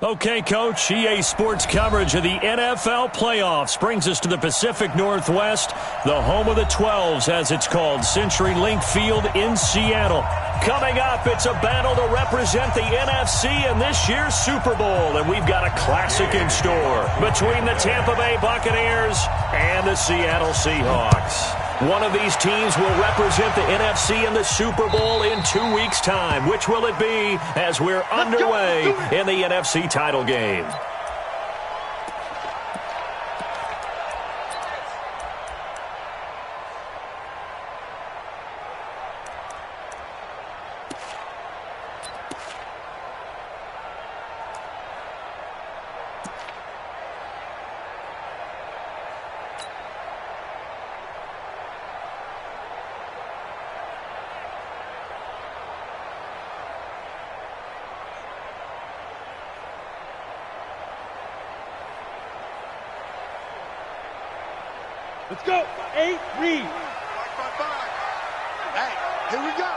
Okay, Coach, EA Sports coverage of the NFL playoffs brings us to the Pacific Northwest, the home of the 12s, as it's called, CenturyLink Field in Seattle. Coming up, it's a battle to represent the NFC in this year's Super Bowl, and we've got a classic in store between the Tampa Bay Buccaneers and the Seattle Seahawks. One of these teams will represent the NFC in the Super Bowl in 2 weeks' time. Which will it be as we're underway in the NFC title game? Let's go. 8, read. 5, 5, 5. Hey, here we go.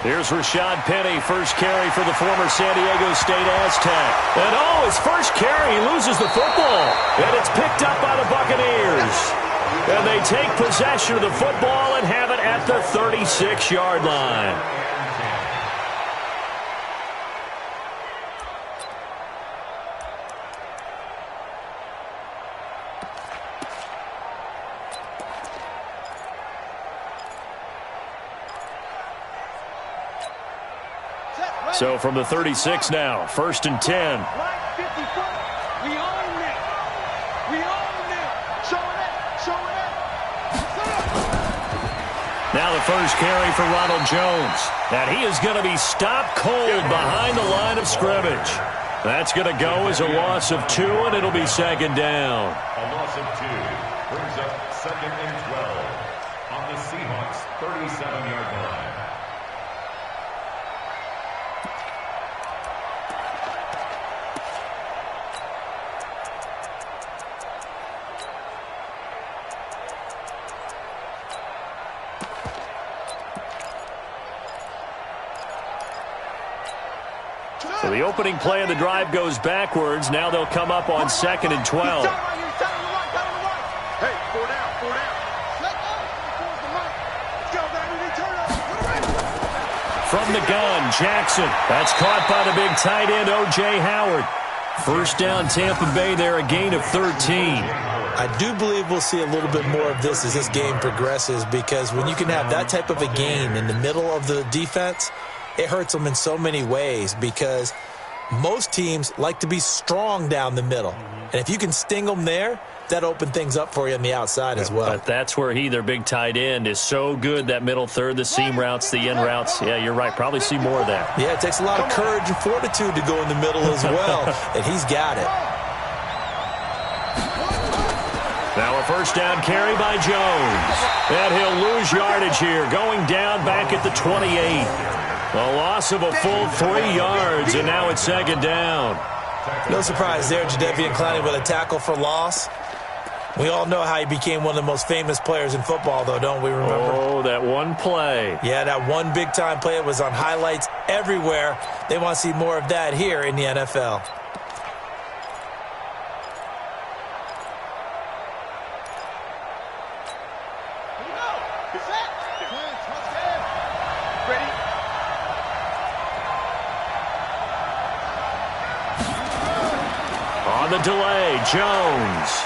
Here's Rashad Penny, first carry for the former San Diego State Aztec. And his first carry, he loses the football. And it's picked up by the Buccaneers. And they take possession of the football and have it at the 36-yard line. So from the 36 now, 1st and 10. We own it. We own it. Show it. Show it. Now the first carry for Ronald Jones. And he is going to be stopped cold behind the line of scrimmage. That's going to go as a loss of 2, and it'll be 2nd down. A loss of 2 brings up 2nd and 12 on the Seahawks' 37-yard line. So the opening play of the drive goes backwards. Now they'll come up on 2nd and 12. Hey, 4 down, 4 down. From the gun, Jackson. That's caught by the big tight end, O.J. Howard. First down, Tampa Bay there, a gain of 13. I do believe we'll see a little bit more of this as this game progresses, because when you can have that type of a gain in the middle of the defense, it hurts them in so many ways, because most teams like to be strong down the middle. And if you can sting them there, that opens things up for you on the outside as well. But that's where their big tight end, is so good, that middle third, the seam routes, the in routes. Yeah, you're right. Probably see more of that. Yeah, it takes a lot of courage and fortitude to go in the middle as well, and he's got it. Now a first down carry by Jones. And he'll lose yardage here, going down back at the 28. A loss of a full 3 yards, and now it's 2nd down. No surprise there, Jadeveon Clowney with a tackle for loss. We all know how he became one of the most famous players in football, though, don't we remember? Oh, that one play. Yeah, that one big-time play. It was on highlights everywhere. They want to see more of that here in the NFL. On the delay, Jones.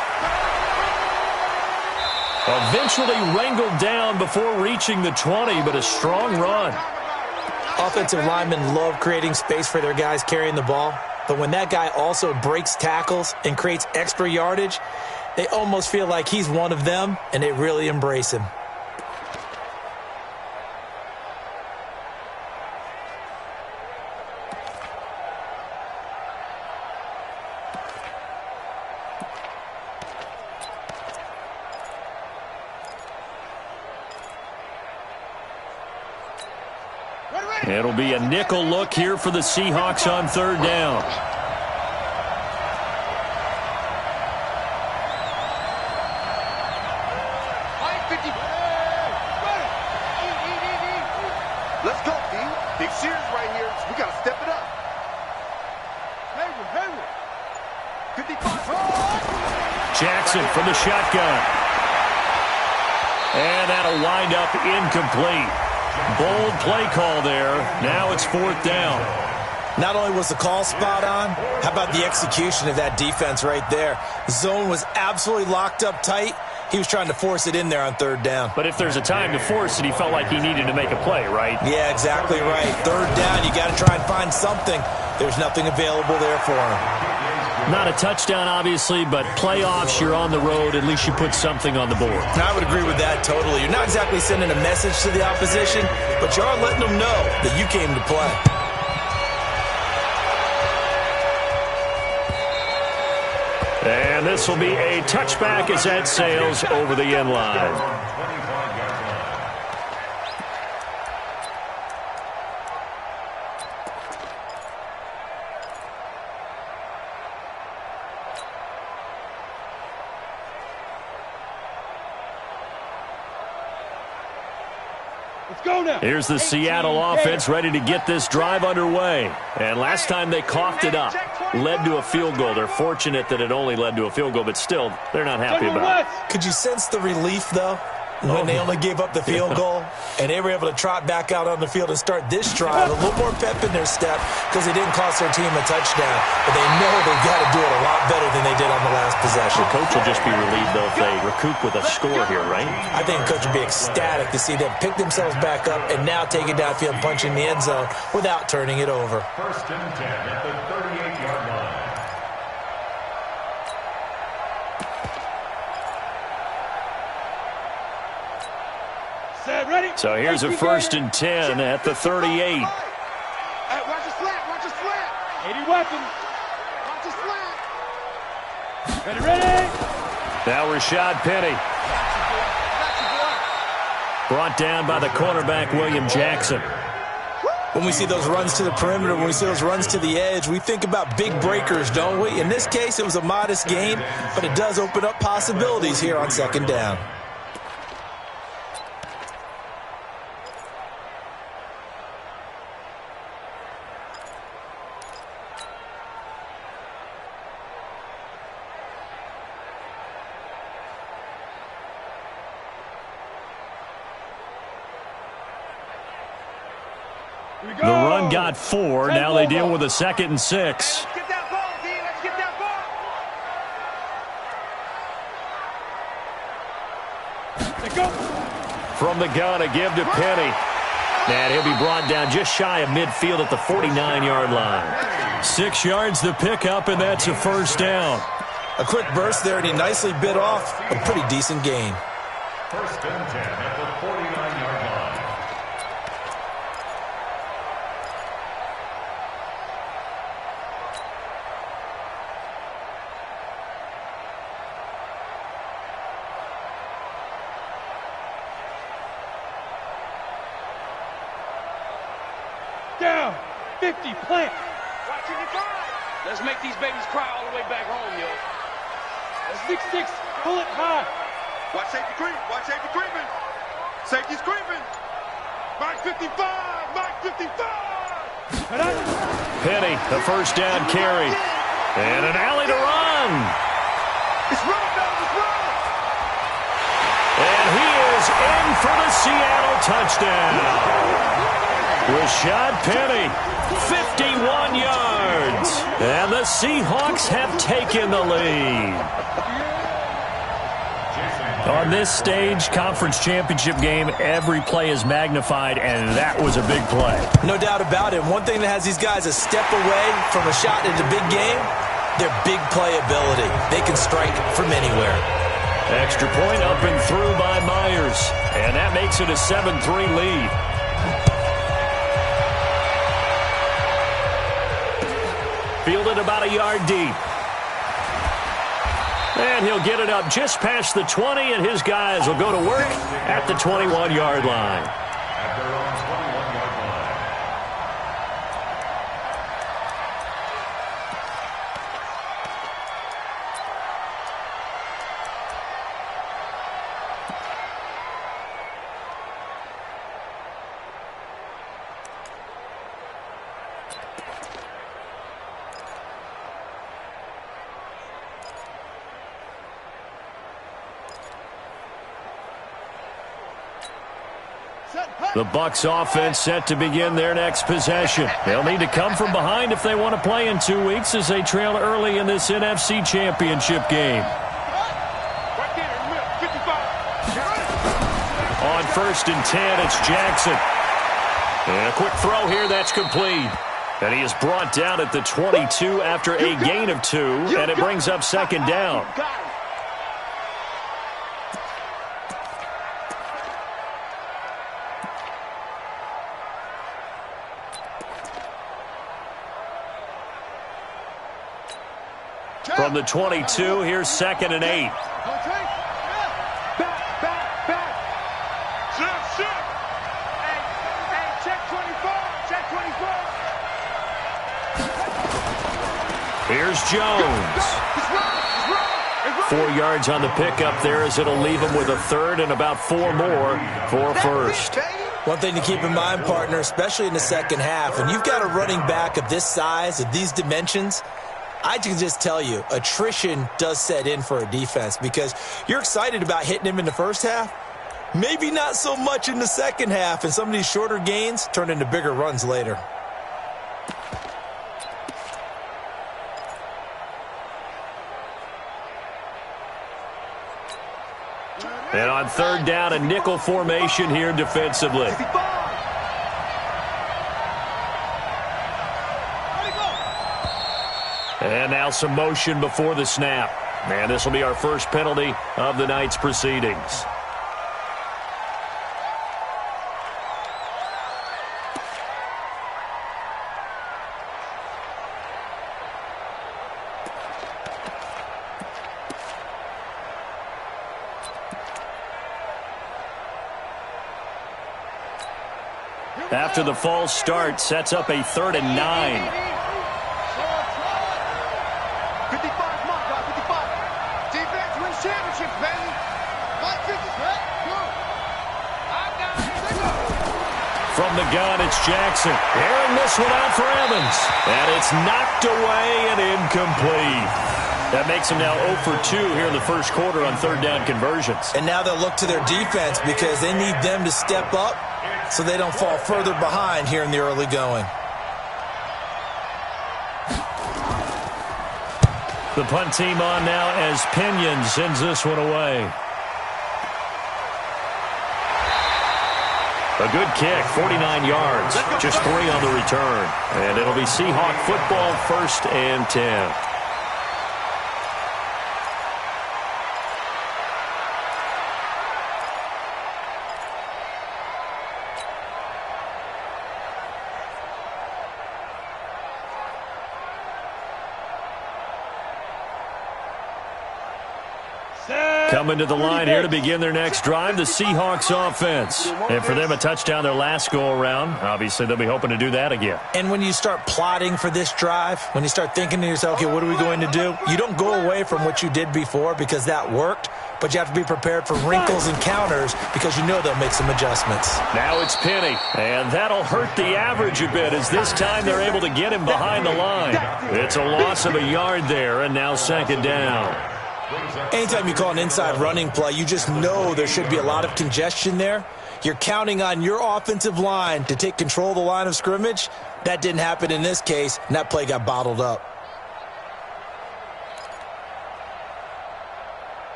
Eventually wrangled down before reaching the 20, but a strong run. Offensive linemen love creating space for their guys carrying the ball, but when that guy also breaks tackles and creates extra yardage, they almost feel like he's one of them, and they really embrace him. It'll be a nickel look here for the Seahawks on 3rd down. Jackson from the shotgun. And that'll wind up incomplete. Bold play call there. Now it's 4th down. Not only was the call spot on, how about the execution of that defense right there? Zone was absolutely locked up tight. He was trying to force it in there on 3rd down. But if there's a time to force it, he felt like he needed to make a play, right? Yeah, exactly right. 3rd down, you got to try and find something. There's nothing available there for him. Not a touchdown, obviously, but playoffs, you're on the road. At least you put something on the board. I would agree with that totally. You're not exactly sending a message to the opposition, but you are letting them know that you came to play. And this will be a touchback as that sails over the end line. Here's the Seattle offense ready to get this drive underway. And last time they coughed it up, led to a field goal. They're fortunate that it only led to a field goal, but still, they're not happy about it. Could you sense the relief, though, when they only gave up the field goal and they were able to trot back out on the field and start this drive, a little more pep in their step because they didn't cost their team a touchdown, but they know they've got to do it a lot better than they did on the last possession. The coach will just be relieved, though, if they recoup with a score here, right? I think the coach will be ecstatic to see them pick themselves back up and now take it downfield and punch in the end zone without turning it over. 1st and 10 at the 38-yard line. So here's a 1st and 10 at the 38. Hey, watch the slant, watch the slant. 80 weapons. Watch the slant. Ready. Now Rashad Penny. Brought down by the cornerback, William Jackson. When we see those runs to the perimeter, when we see those runs to the edge, we think about big breakers, don't we? In this case, it was a modest gain, but it does open up possibilities here on 2nd down. The run got 4. Now they deal with a 2nd and 6. Let's get that ball, D. Let's get that Go. From the gun, a give to Penny. And he'll be brought down just shy of midfield at the 49-yard line. 6 yards the pickup, and that's a 1st down. A quick burst there, and he nicely bit off a pretty decent gain. 1st and 10 at the 49-yard line. Down. 50. Plant. Watching the drive. Let's make these babies cry all the way back home, yo. 6-6. Pull it high. Watch safety creep. Watch safety creeping. Safety's creeping. Mark 55. Mark 55. Penny, the 1st down carry. And an alley to run. It's run, fellas. It's run. And he is in for the Seattle touchdown. Rashad Penny, 51 yards. And the Seahawks have taken the lead. On this stage, conference championship game, every play is magnified, and that was a big play. No doubt about it. One thing that has these guys a step away from a shot in the big game, their big play ability. They can strike from anywhere. Extra point up and through by Myers. And that makes it a 7-3 lead. Fielded about a yard deep. And he'll get it up just past the 20, and his guys will go to work at the 21-yard line. At their own 21-yard line. The Bucs offense set to begin their next possession. They'll need to come from behind if they want to play in 2 weeks as they trail early in this NFC Championship game. On 1st and 10, it's Jackson. And a quick throw here that's complete. And he is brought down at the 22 after a gain of 2, and it brings up 2nd down. From the 22, here's 2nd and 8. Here's Jones. 4 yards on the pickup there as it'll leave him with a 3rd and about 4 more for 1st. One thing to keep in mind, partner, especially in the second half, when you've got a running back of this size, of these dimensions, I can just tell you, attrition does set in for a defense because you're excited about hitting him in the first half, maybe not so much in the second half, and some of these shorter gains turn into bigger runs later. And on 3rd down, a nickel formation here defensively. And now some motion before the snap. And this will be our first penalty of the night's proceedings. After the false start, sets up a 3rd and 9. 55, come on, guys, 55. Defense wins championships, baby. 550, right? Go. From the gun, it's Jackson. Airing this one out for Evans. And it's knocked away and incomplete. That makes him now 0 for 2 here in the first quarter on 3rd down conversions. And now they'll look to their defense because they need them to step up so they don't fall further behind here in the early going. The punt team on now as Pinion sends this one away. A good kick, 49 yards, just 3 on the return. And it'll be Seahawk football, 1st and 10. Coming to the line here to begin their next drive, the Seahawks offense. And for them, a touchdown their last go-around. Obviously, they'll be hoping to do that again. And when you start plotting for this drive, when you start thinking to yourself, okay, what are we going to do? You don't go away from what you did before because that worked, but you have to be prepared for wrinkles and counters because you know they'll make some adjustments. Now it's Penny, and that'll hurt the average a bit as this time they're able to get him behind the line. It's a loss of a yard there, and now 2nd down. Anytime you call an inside running play, you just know there should be a lot of congestion there. You're counting on your offensive line to take control of the line of scrimmage. That didn't happen in this case, and that play got bottled up.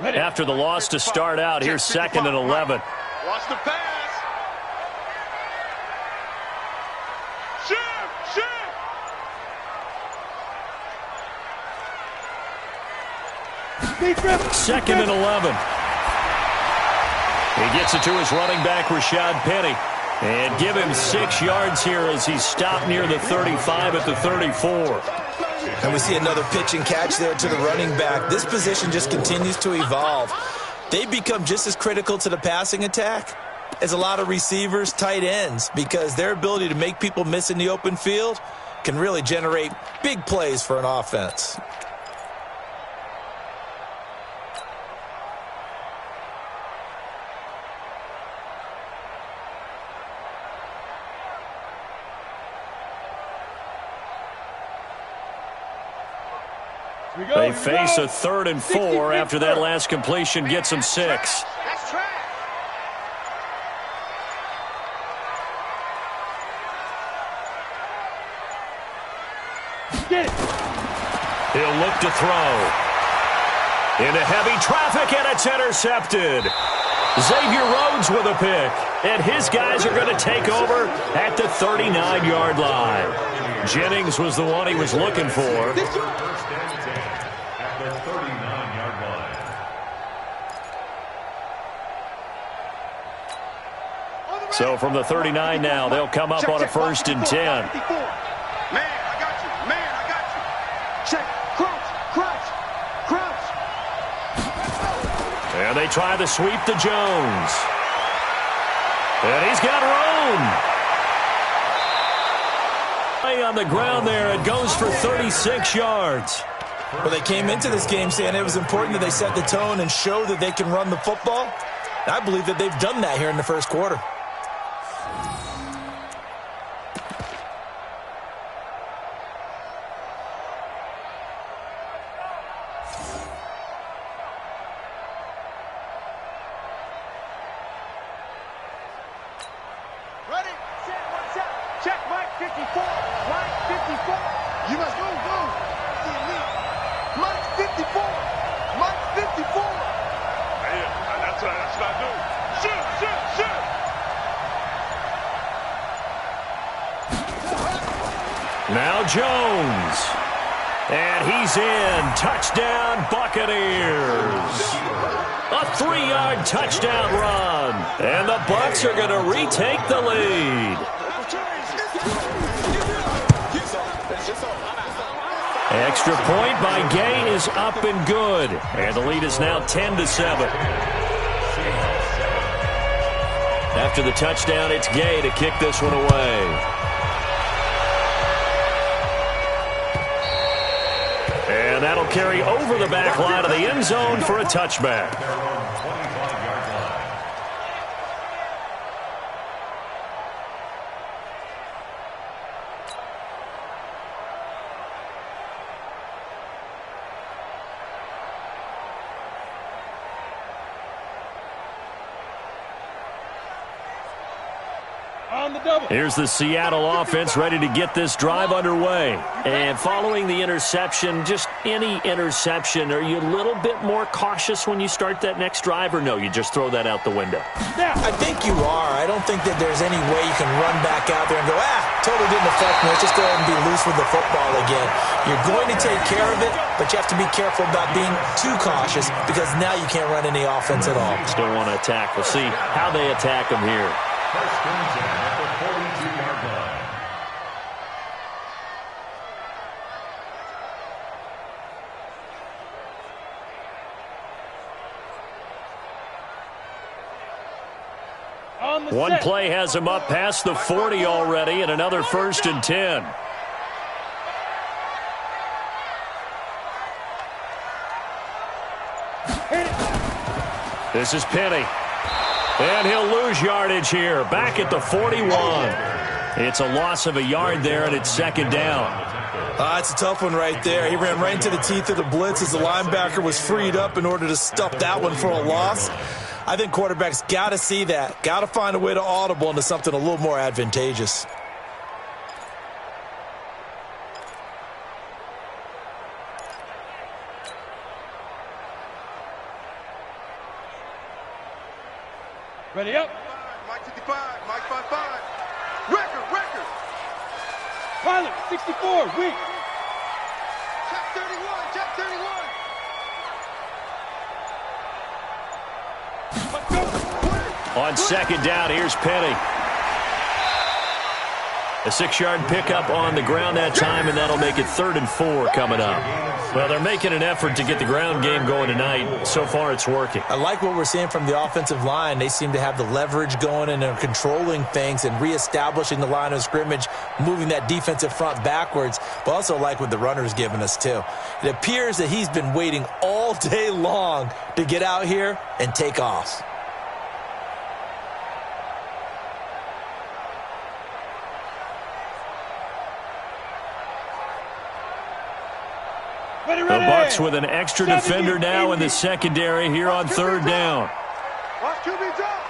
After the loss to start out, here's 2nd and 11. Watch the pass. Second and 11. He gets it to his running back, Rashad Penny. And give him 6 yards here as he stopped near the 35 at the 34. And we see another pitch and catch there to the running back. This position just continues to evolve. They become just as critical to the passing attack as a lot of receivers, tight ends, because their ability to make people miss in the open field can really generate big plays for an offense. They face a 3rd and 4 after that last completion gets them 6. That's trash. Get it. He'll look to throw. Into heavy traffic, and it's intercepted. Xavier Rhodes with a pick. And his guys are going to take over at the 39-yard line. Jennings was the one he was looking for. First and 10 at the 39-yard line. So from the 39 now, they'll come up on a 1st and 10. Man, I got you. Man, I got you. Check. Crouch. And they try the sweep to Jones. And he's got room. Play on the ground there. It goes for 36 yards. Well, they came into this game saying it was important that they set the tone and show that they can run the football. I believe that they've done that here in the first quarter. Check, Mike 54. Mike 54. You must go. Mike 54. Mike 54. Hey, that's what I do. Shoot. Now Jones. And he's in. Touchdown, Buccaneers. A 3-yard touchdown run. And the Bucs are going to retake the lead. Extra point by Gay is up and good. And the lead is now 10-7. After the touchdown, it's Gay to kick this one away. And that'll carry over the back line of the end zone for a touchback. Here's the Seattle offense ready to get this drive underway. And following the interception, just any interception, are you a little bit more cautious when you start that next drive, or no, you just throw that out the window? I think you are. I don't think that there's any way you can run back out there and go, totally didn't affect me. Let's just go ahead and be loose with the football again. You're going to take care of it, but you have to be careful about being too cautious because now you can't run any offense at all. Still want to attack. We'll see how they attack them here. First and 10 at the 42-yard line. One play has him up past the 40 already, and another 1st and 10. This is Penny. And he'll lose yardage here. Back at the 41. It's a loss of a yard there, and it's 2nd down. It's a tough one right there. He ran right into the teeth of the blitz as the linebacker was freed up in order to stuff that one for a loss. I think quarterbacks got to see that. Got to find a way to audible into something a little more advantageous. Ready up. Mike 55. Mike 55. Record. Pilot 64. Weak. Check 31. Check 31. On 2nd down, here's Penny. A 6-yard pickup on the ground that time, and that'll make it 3rd and 4 coming up. Well, they're making an effort to get the ground game going tonight. So far, it's working. I like what we're seeing from the offensive line. They seem to have the leverage going and are controlling things and reestablishing the line of scrimmage, moving that defensive front backwards, but also like what the runner's giving us, too. It appears that he's been waiting all day long to get out here and take off. The Bucs with an extra defender now in the secondary here on third down. Watch QB drop.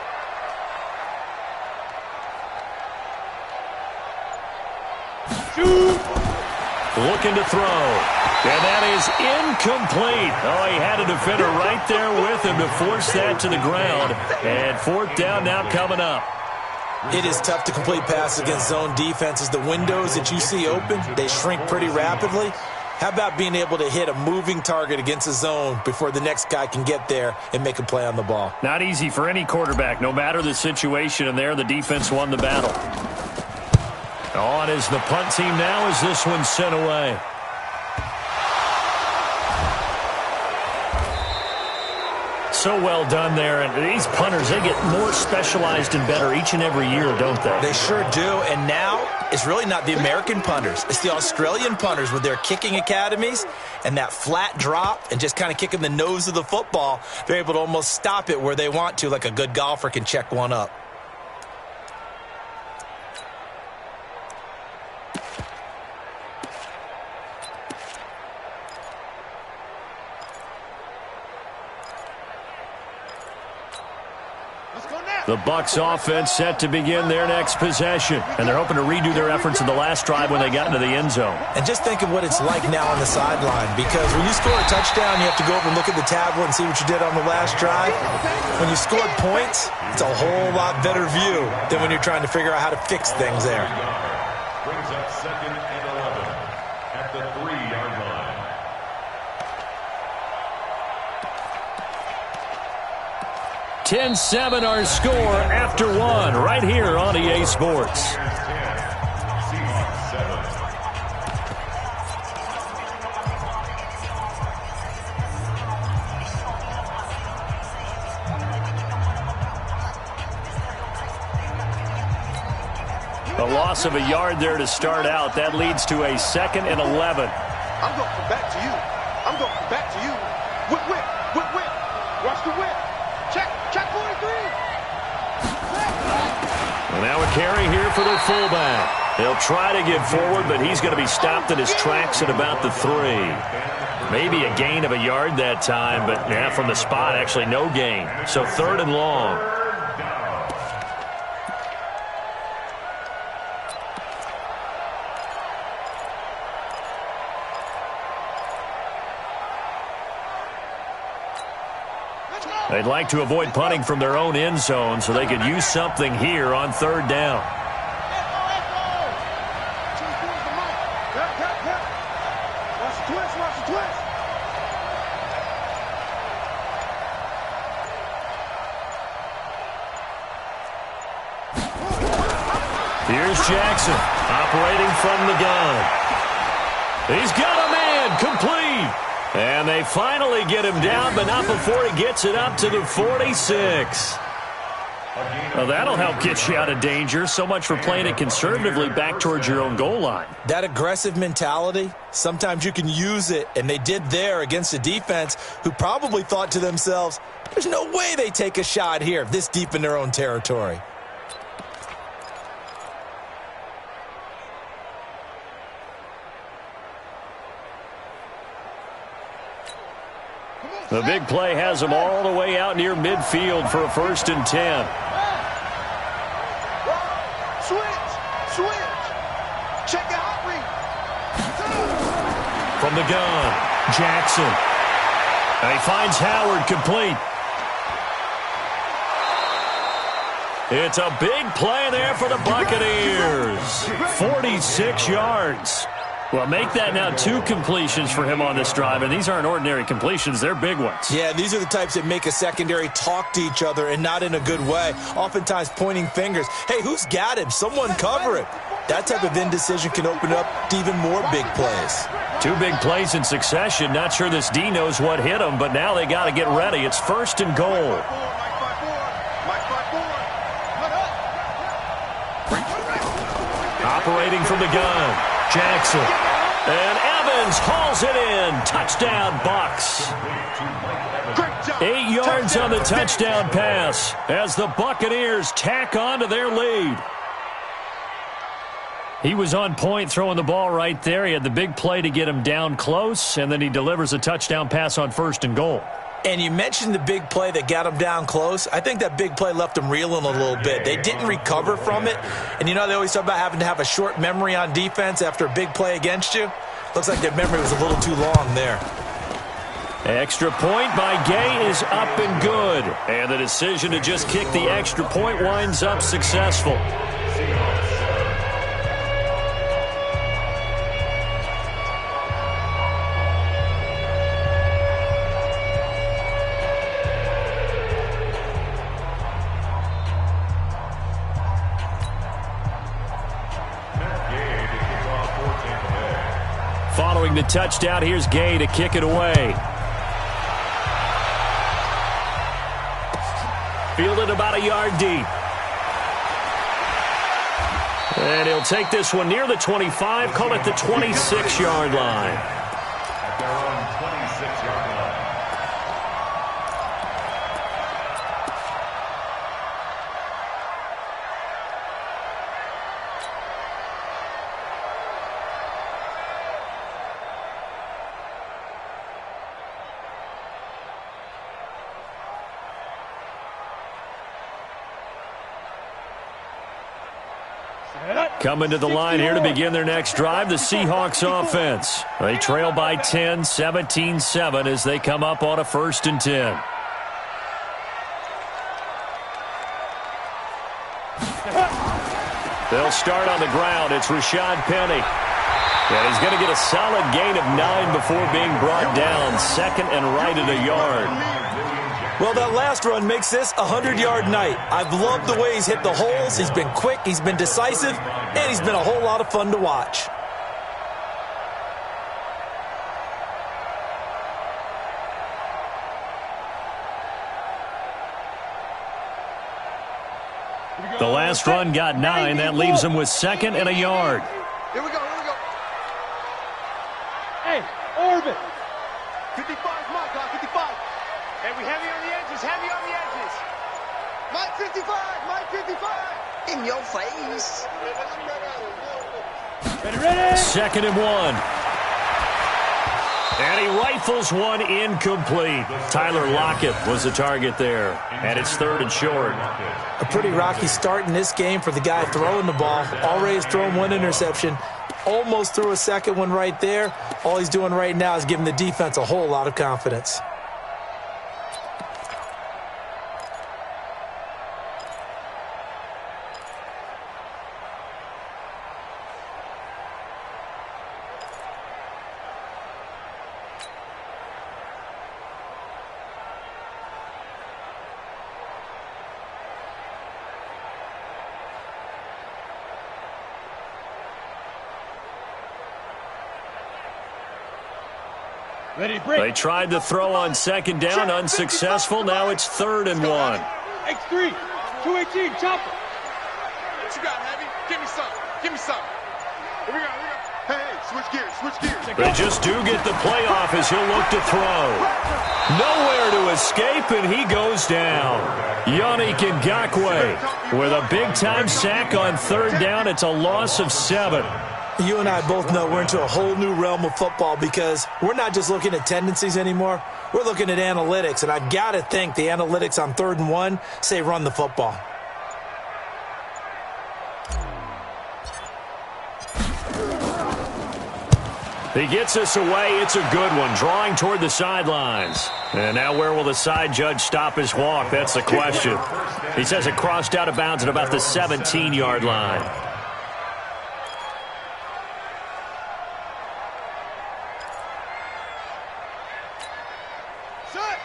Looking to throw. And that is incomplete. Oh, he had a defender right there with him to force that to the ground. And fourth down now coming up. It is tough to complete passes against zone defenses. The windows that you see open, they shrink pretty rapidly. How about being able to hit a moving target against a zone before the next guy can get there and make a play on the ball? Not easy for any quarterback, no matter the situation. And there, the defense won the battle. On is the punt team now as this one's sent away. So well done there. And these punters, they get more specialized and better each and every year, don't they? They sure do. And now it's really not the American punters. It's the Australian punters with their kicking academies and that flat drop and just kind of kicking the nose of the football. They're able to almost stop it where they want to, like a good golfer can check one up. The Bucs offense set to begin their next possession. And they're hoping to redo their efforts in the last drive when they got into the end zone. And just think of what it's like now on the sideline, because when you score a touchdown, you have to go over and look at the tablet and see what you did on the last drive. When you scored points, it's a whole lot better view than when you're trying to figure out how to fix things there. Brings up 2nd and 11 at the 3-yard line. 10-7 our score after one right here on EA Sports. Seahawks 7. A loss of a yard there to start out. That leads to a 2nd and 11. I'm going to come back to you. I'm going to come back to you. Whip. Watch the whip. Check 43. Well, now a carry here for the fullback. They'll try to get forward, but he's going to be stopped in his tracks at about the 3. Maybe a gain of a yard that time, but yeah, from the spot, actually no gain. So 3rd and long. They'd like to avoid punting from their own end zone so they could use something here on 3rd down. Watch the twist. Here's Jackson operating from the gun. He's got a man complete. And they finally get him down, but not before he gets it up to the 46. Well, that'll help get you out of danger. So much for playing it conservatively back towards your own goal line. That aggressive mentality, sometimes you can use it, and they did there against a defense who probably thought to themselves, there's no way they take a shot here this deep in their own territory. The big play has them all the way out near midfield for a 1st and 10. Switch. Check the hot read. From the gun, Jackson. And he finds Howard complete. It's a big play there for the Buccaneers. 46 yards. Well, make that now 2 completions for him on this drive, and these aren't ordinary completions. They're big ones. Yeah, these are the types that make a secondary talk to each other and not in a good way, oftentimes pointing fingers. Hey, who's got him? Someone cover him. That type of indecision can open up to even more big plays. 2 big plays in succession. Not sure this D knows what hit him, but now they got to get ready. It's 1st and goal. Operating from the gun, Jackson. And Evans hauls it in. Touchdown, Bucs. 8 yards on the touchdown pass as the Buccaneers tack on to their lead. He was on point throwing the ball right there. He had the big play to get him down close, and then he delivers a touchdown pass on 1st and goal. And you mentioned the big play that got him down close. I think that big play left him reeling a little bit. They didn't recover from it. And, they always talk about having to have a short memory on defense after a big play against you. Looks like their memory was a little too long there. Extra point by Gay is up and good. And the decision to just kick the extra point winds up successful. Following the touchdown, here's Gay to kick it away. Fielded about a yard deep. And he'll take this one near the 25, call it the 26-yard line. At their own 26-yard line. Coming to the line here to begin their next drive, the Seahawks offense. They trail by 10, 17-7 as they come up on a 1st and 10. They'll start on the ground. It's Rashad Penny. And he's going to get a solid gain of 9 before being brought down. 2nd and right at a yard. Well, that last run makes this a 100-yard night. I've loved the way he's hit the holes. He's been quick, he's been decisive, and he's been a whole lot of fun to watch. The last run got 9. That leaves him with 2nd and a yard. Here we go. Hey, orbit. 55, my God, 55. Hey, we heavy on the edges, heavy on the edges. Mike 55. In your face. Ready. 2nd and 1. And he rifles one incomplete. Tyler Lockett was the target there. And it's 3rd and short. A pretty rocky start in this game for the guy throwing the ball. Already has thrown 1 interception. Almost threw a 2nd one right there. All he's doing right now is giving the defense a whole lot of confidence. Ready, break. They tried to throw on 2nd down, unsuccessful. Now it's 3rd and 1. X3, 218, chopper. What you got, Heavy? Give me some. Here we go. Hey, switch gears. They just do get the playoff as he'll look to throw. Nowhere to escape, and he goes down. Yannick Ngakoue with a big-time sack on 3rd down. It's a loss of 7. You and I both know we're into a whole new realm of football because we're not just looking at tendencies anymore. We're looking at analytics, and I've got to think the analytics on 3rd and 1 say run the football. He gets us away. It's a good one, drawing toward the sidelines. And now where will the side judge stop his walk? That's the question. He says it crossed out of bounds at about the 17-yard line.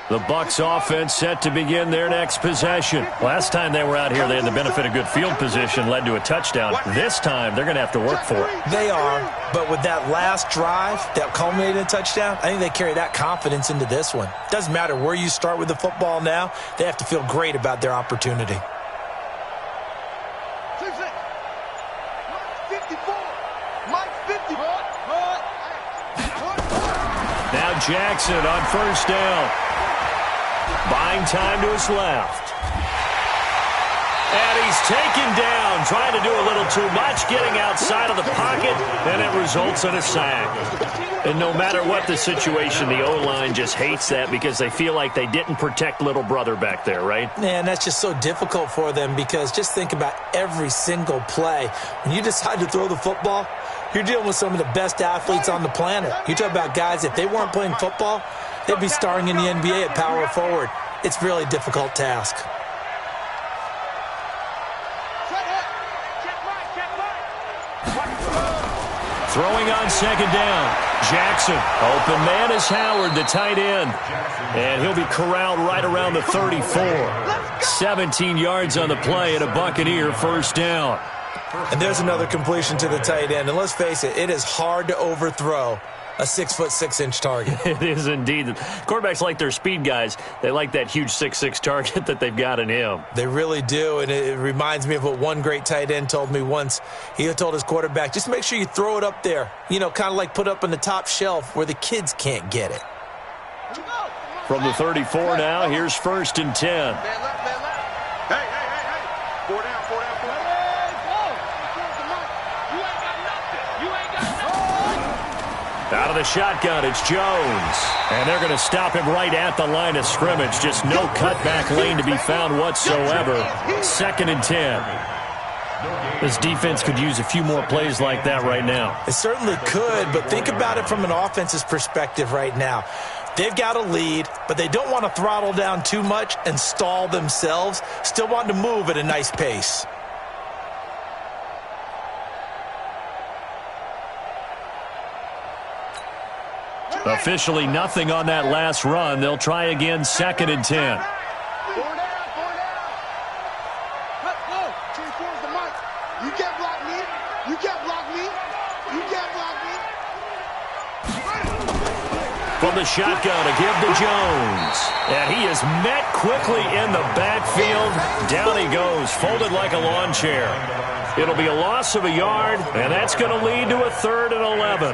The Bucs offense set to begin their next possession. Last time they were out here, they had the benefit of good field position, led to a touchdown. This time, they're going to have to work for it. They are, but with that last drive that culminated in a touchdown, I think they carry that confidence into this one. Doesn't matter where you start with the football now, they have to feel great about their opportunity. Now Jackson on 1st down. Buying time to his left. And he's taken down, trying to do a little too much, getting outside of the pocket, and it results in a sack. And no matter what the situation, the O-line just hates that because they feel like they didn't protect little brother back there, right? Man, that's just so difficult for them because just think about every single play. When you decide to throw the football, you're dealing with some of the best athletes on the planet. You talk about guys, if they weren't playing football, they'd be starring in the NBA at power forward. It's a really difficult task. Throwing on second down. Jackson. Open man is Howard, the tight end. And he'll be corralled right around the 34. 17 yards on the play and a Buccaneer first down. And there's another completion to the tight end. And let's face it, it is hard to overthrow a 6'6" target. It is indeed. Quarterbacks like their speed guys. They like that huge 6'6" target that they've got in him. They really do, and it reminds me of what one great tight end told me once. He told his quarterback, just make sure you throw it up there, you know, kind of like put up on the top shelf where the kids can't get it. From the 34 now, here's 1st and 10. Man left, man left. Hey. 4 down, 4 down, 4 down. Out of the shotgun, it's Jones. And they're going to stop him right at the line of scrimmage. Just no cutback lane to be found whatsoever. 2nd and 10. This defense could use a few more plays like that right now. It certainly could, but think about it from an offense's perspective right now. They've got a lead, but they don't want to throttle down too much and stall themselves. Still want to move at a nice pace. Officially nothing on that last run. They'll try again, 2nd and 10. 4 down, 4 down. Go. Transforms the mic. You can't block me. You can't block me. You can't block me. From the shotgun, a give to Jones. And he is met quickly in the backfield. Down he goes, folded like a lawn chair. It'll be a loss of a yard, and that's going to lead to a 3rd and 11.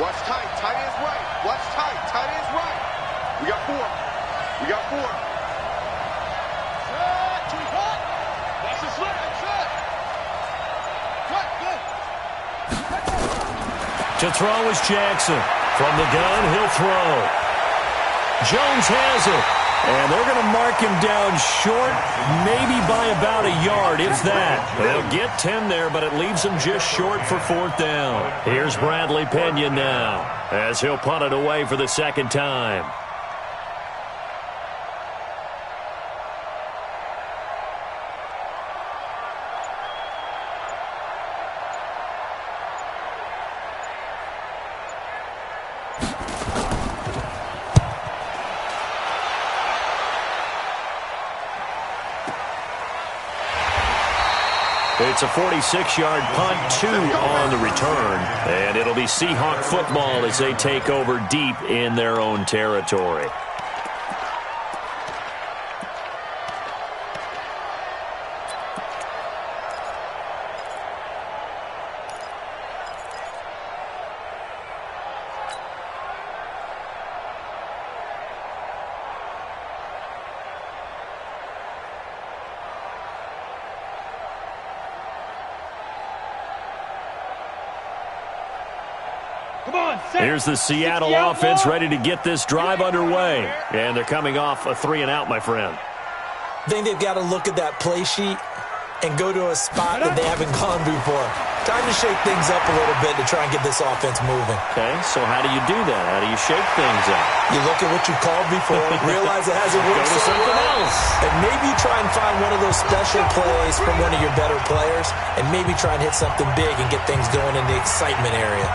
Watch tight. Tight ends right. Watch tight. Tight ends right. We got 4. We got 4. Watch the slip. To throw is Jackson. From the gun, he'll throw. Jones has it. And they're going to mark him down short, maybe by about a yard, if that. They'll get 10 there, but it leaves him just short for 4th down. Here's Bradley Pena now, as he'll punt it away for the 2nd time. It's a 46-yard punt, 2 on the return, and it'll be Seahawk football as they take over deep in their own territory. Here's the Seattle offense ready to get this drive underway. And they're coming off a 3-and-out, my friend. I think they've got to look at that play sheet and go to a spot that they haven't gone before. Time to shake things up a little bit to try and get this offense moving. Okay, so how do you do that? How do you shake things up? You look at what you called before, realize it hasn't worked Go to so something well, else. and maybe try and find one of those special plays from one of your better players, and maybe try and hit something big and get things going in the excitement area.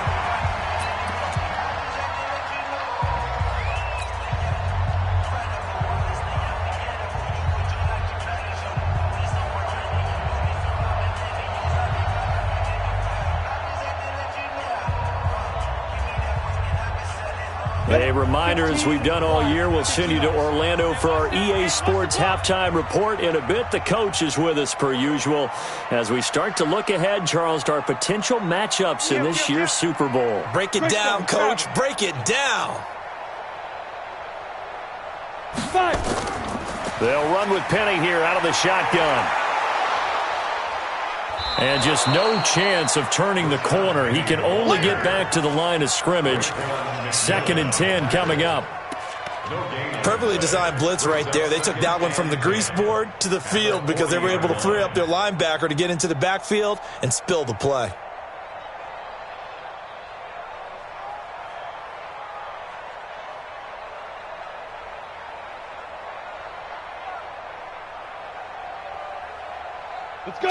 A reminder, as we've done all year, we'll send you to Orlando for our EA Sports Halftime Report. In a bit, the coach is with us per usual as we start to look ahead, Charles, to our potential matchups in this year's Super Bowl. Break it down, Coach. Break it down. They'll run with Penny here out of the shotgun. And just no chance of turning the corner. He can only get back to the line of scrimmage. 2nd and 10 coming up. Perfectly designed blitz right there. They took that one from the grease board to the field because they were able to free up their linebacker to get into the backfield and spill the play.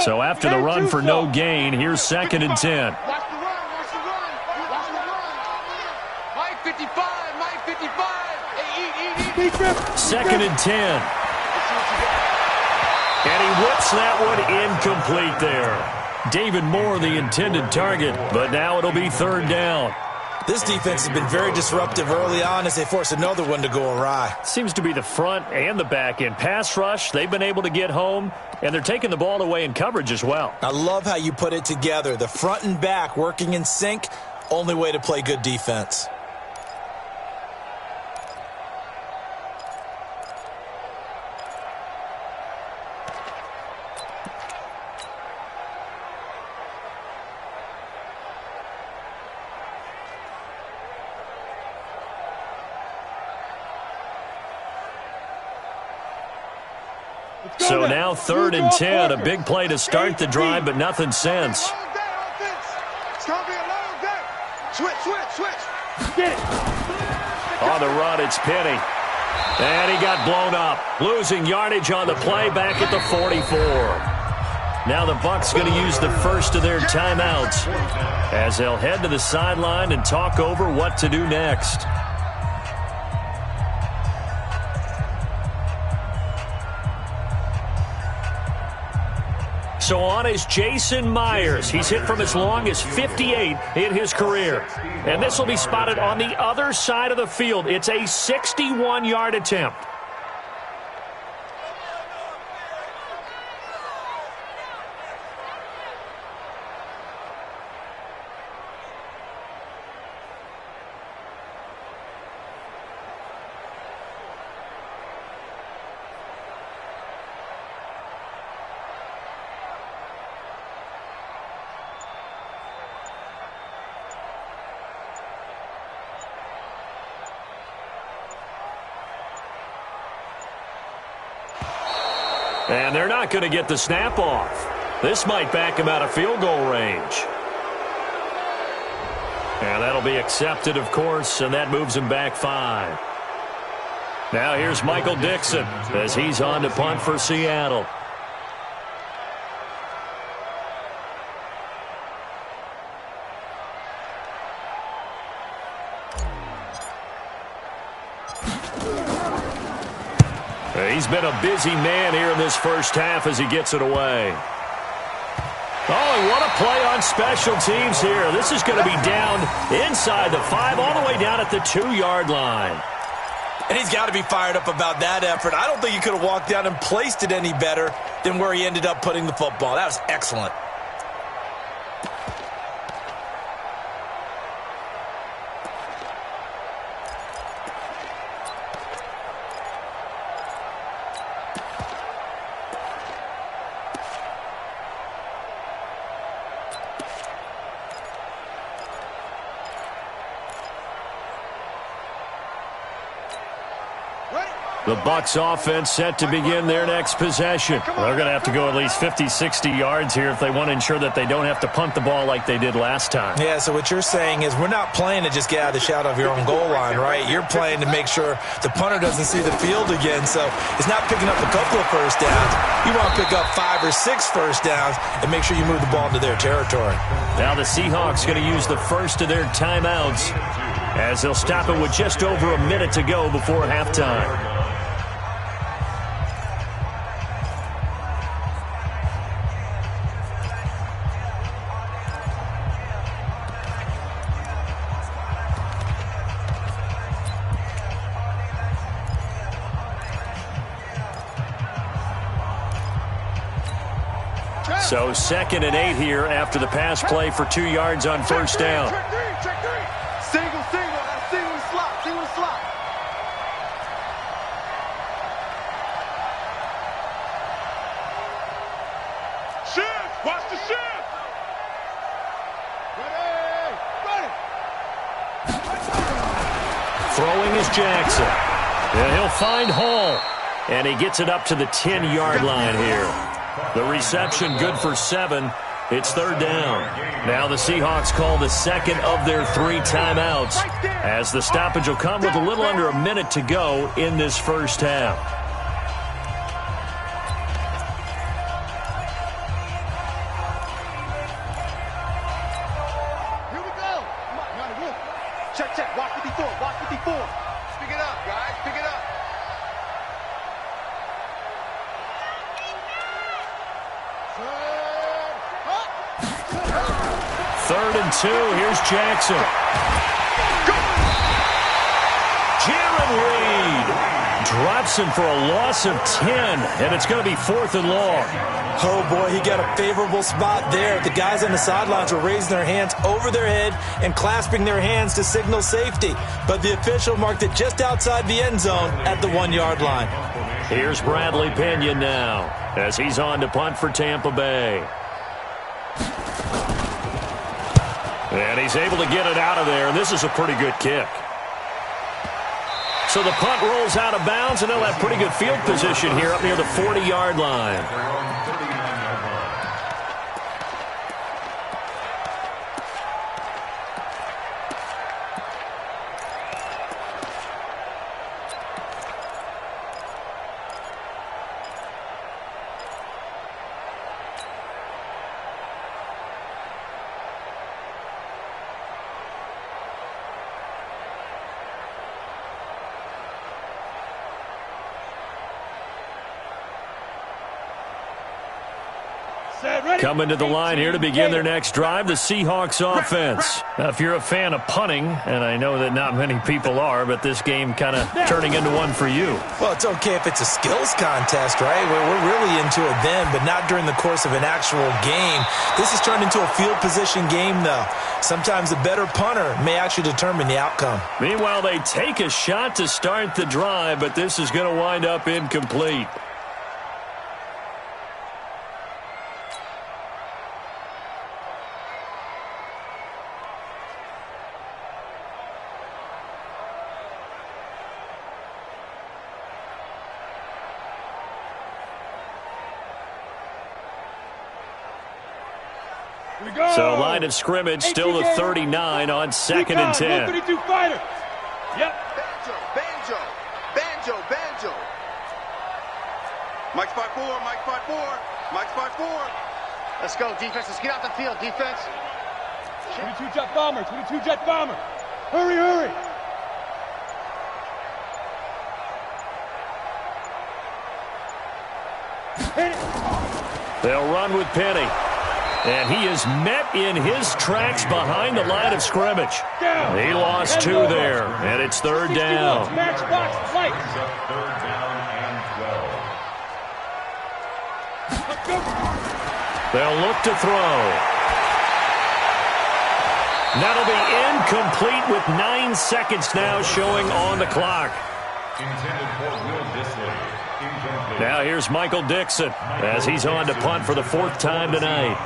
So after the run for no gain, here's 2nd and 10. Watch the run, watch the run, watch the run. Mike 55, Mike 55. Hey, eat. 2nd and 10. And he whips that one incomplete there. David Moore, the intended target, but now it'll be 3rd down. This defense has been very disruptive early on as they force another one to go awry. Seems to be the front and the back end. Pass rush, they've been able to get home, and they're taking the ball away in coverage as well. I love how you put it together. The front and back working in sync, only way to play good defense. So now 3rd and 10, a big play to start the drive, but nothing since. It's going to be a long day. Switch. Get it. On the run, it's Penny. And he got blown up. Losing yardage on the play back at the 44. Now the Bucs going to use the first of their timeouts as they'll head to the sideline and talk over what to do next. So on is Jason Myers. He's hit from as long as 58 in his career. And this will be spotted on the other side of the field. It's a 61-yard attempt. And they're not going to get the snap off. This might back him out of field goal range. And that'll be accepted, of course, and that moves him back 5. Now here's Michael Dixon as he's on to punt for Seattle. He's been a busy man here in this first half as he gets it away. Oh, what a play on special teams here. This is going to be down inside the 5, all the way down at the 2-yard line. And he's got to be fired up about that effort. I don't think he could have walked down and placed it any better than where he ended up putting the football. That was excellent. The Bucs offense set to begin their next possession. They're going to have to go at least 50, 60 yards here if they want to ensure that they don't have to punt the ball like they did last time. Yeah, so what you're saying is we're not playing to just get out of the shadow of your own goal line, right? You're playing to make sure the punter doesn't see the field again. So it's not picking up a couple of first downs. You want to pick up 5 or 6 first downs and make sure you move the ball into their territory. Now the Seahawks going to use the first of their timeouts as they'll stop it with just over a minute to go before halftime. So 2nd and 8 here after the pass play for 2 yards on first down. Check three. Single. That's single slot. Single slot. Shift. Watch the shift. Ready. Throwing is Jackson. And he'll find Hall. And he gets it up to the 10-yard line here. The reception good for 7. It's 3rd down. Now the Seahawks call the 2nd of their 3 timeouts, as the stoppage will come with a little under a minute to go in this first half. Here we go. Come on, you're on the roof. Check. Watch 54. Pick it up, guys. Pick it up. 3rd and 2. Here's Jackson. Jaron Reed drops him for a loss of 10, and it's going to be 4th and long. Oh, boy, he got a favorable spot there. The guys on the sidelines were raising their hands over their head and clasping their hands to signal safety. But the official marked it just outside the end zone at the 1-yard line. Here's Bradley Pinion now, as he's on to punt for Tampa Bay. And he's able to get it out of there, and this is a pretty good kick. So the punt rolls out of bounds, and they'll have pretty good field position here up near the 40-yard line. Coming to the line here to begin their next drive, the Seahawks offense. Now, if you're a fan of punting, and I know that not many people are, but this game kind of turning into one for you. Well, it's okay if it's a skills contest, right? We're really into it then, but not during the course of an actual game. This has turned into a field position game, though. Sometimes the better punter may actually determine the outcome. Meanwhile, they take a shot to start the drive, but this is going to wind up incomplete. So line of scrimmage still the 39 on 2nd and 10. 132 fighter. Yep. Banjo. Mike's 5'4". Mike's 5'4". Let's go, defense. Let's get out the field, defense. 22 jet bomber. Hurry. Hit it. They'll run with Penny. And he is met in his tracks behind the line of scrimmage. He lost 2 there, and it's 3rd down. Matchbox light. Third down and 12. They'll look to throw. That'll be incomplete with 9 seconds now showing on the clock. Intended for Will Dissly. Incomplete. Now here's Michael Dixon as he's on to punt for the 4th time tonight.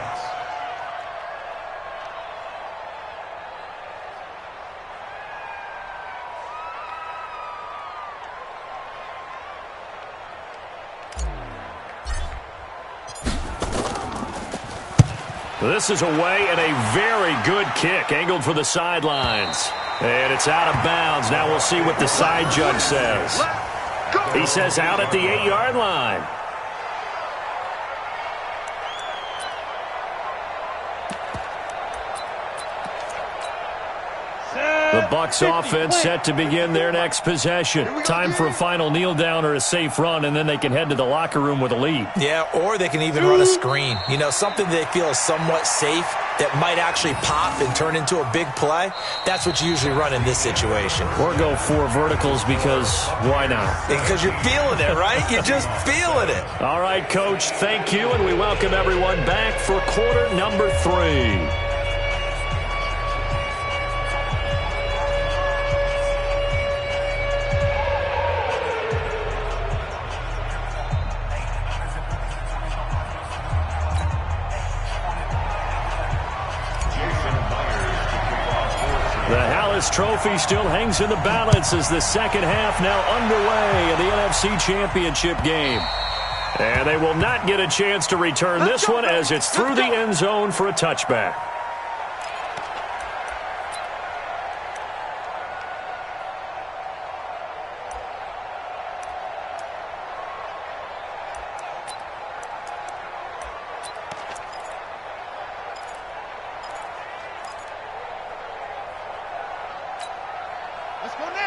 This is away and a very good kick, angled for the sidelines. And it's out of bounds. Now we'll see what the side judge says. He says out at the 8-yard line. The Bucs offense set to begin their next possession. Time for a final kneel down or a safe run, and then they can head to the locker room with a lead. Yeah, or they can even run a screen. You know, something they feel is somewhat safe that might actually pop and turn into a big play. That's what you usually run in this situation. Or go 4 verticals because why not? Because you're feeling it, right? You're just feeling it. All right, Coach, thank you, and we welcome everyone back for quarter number 3. Trophy still hangs in the balance as the second half now underway in the NFC Championship game. And they will not get a chance to return this one as it's through the end zone for a touchback.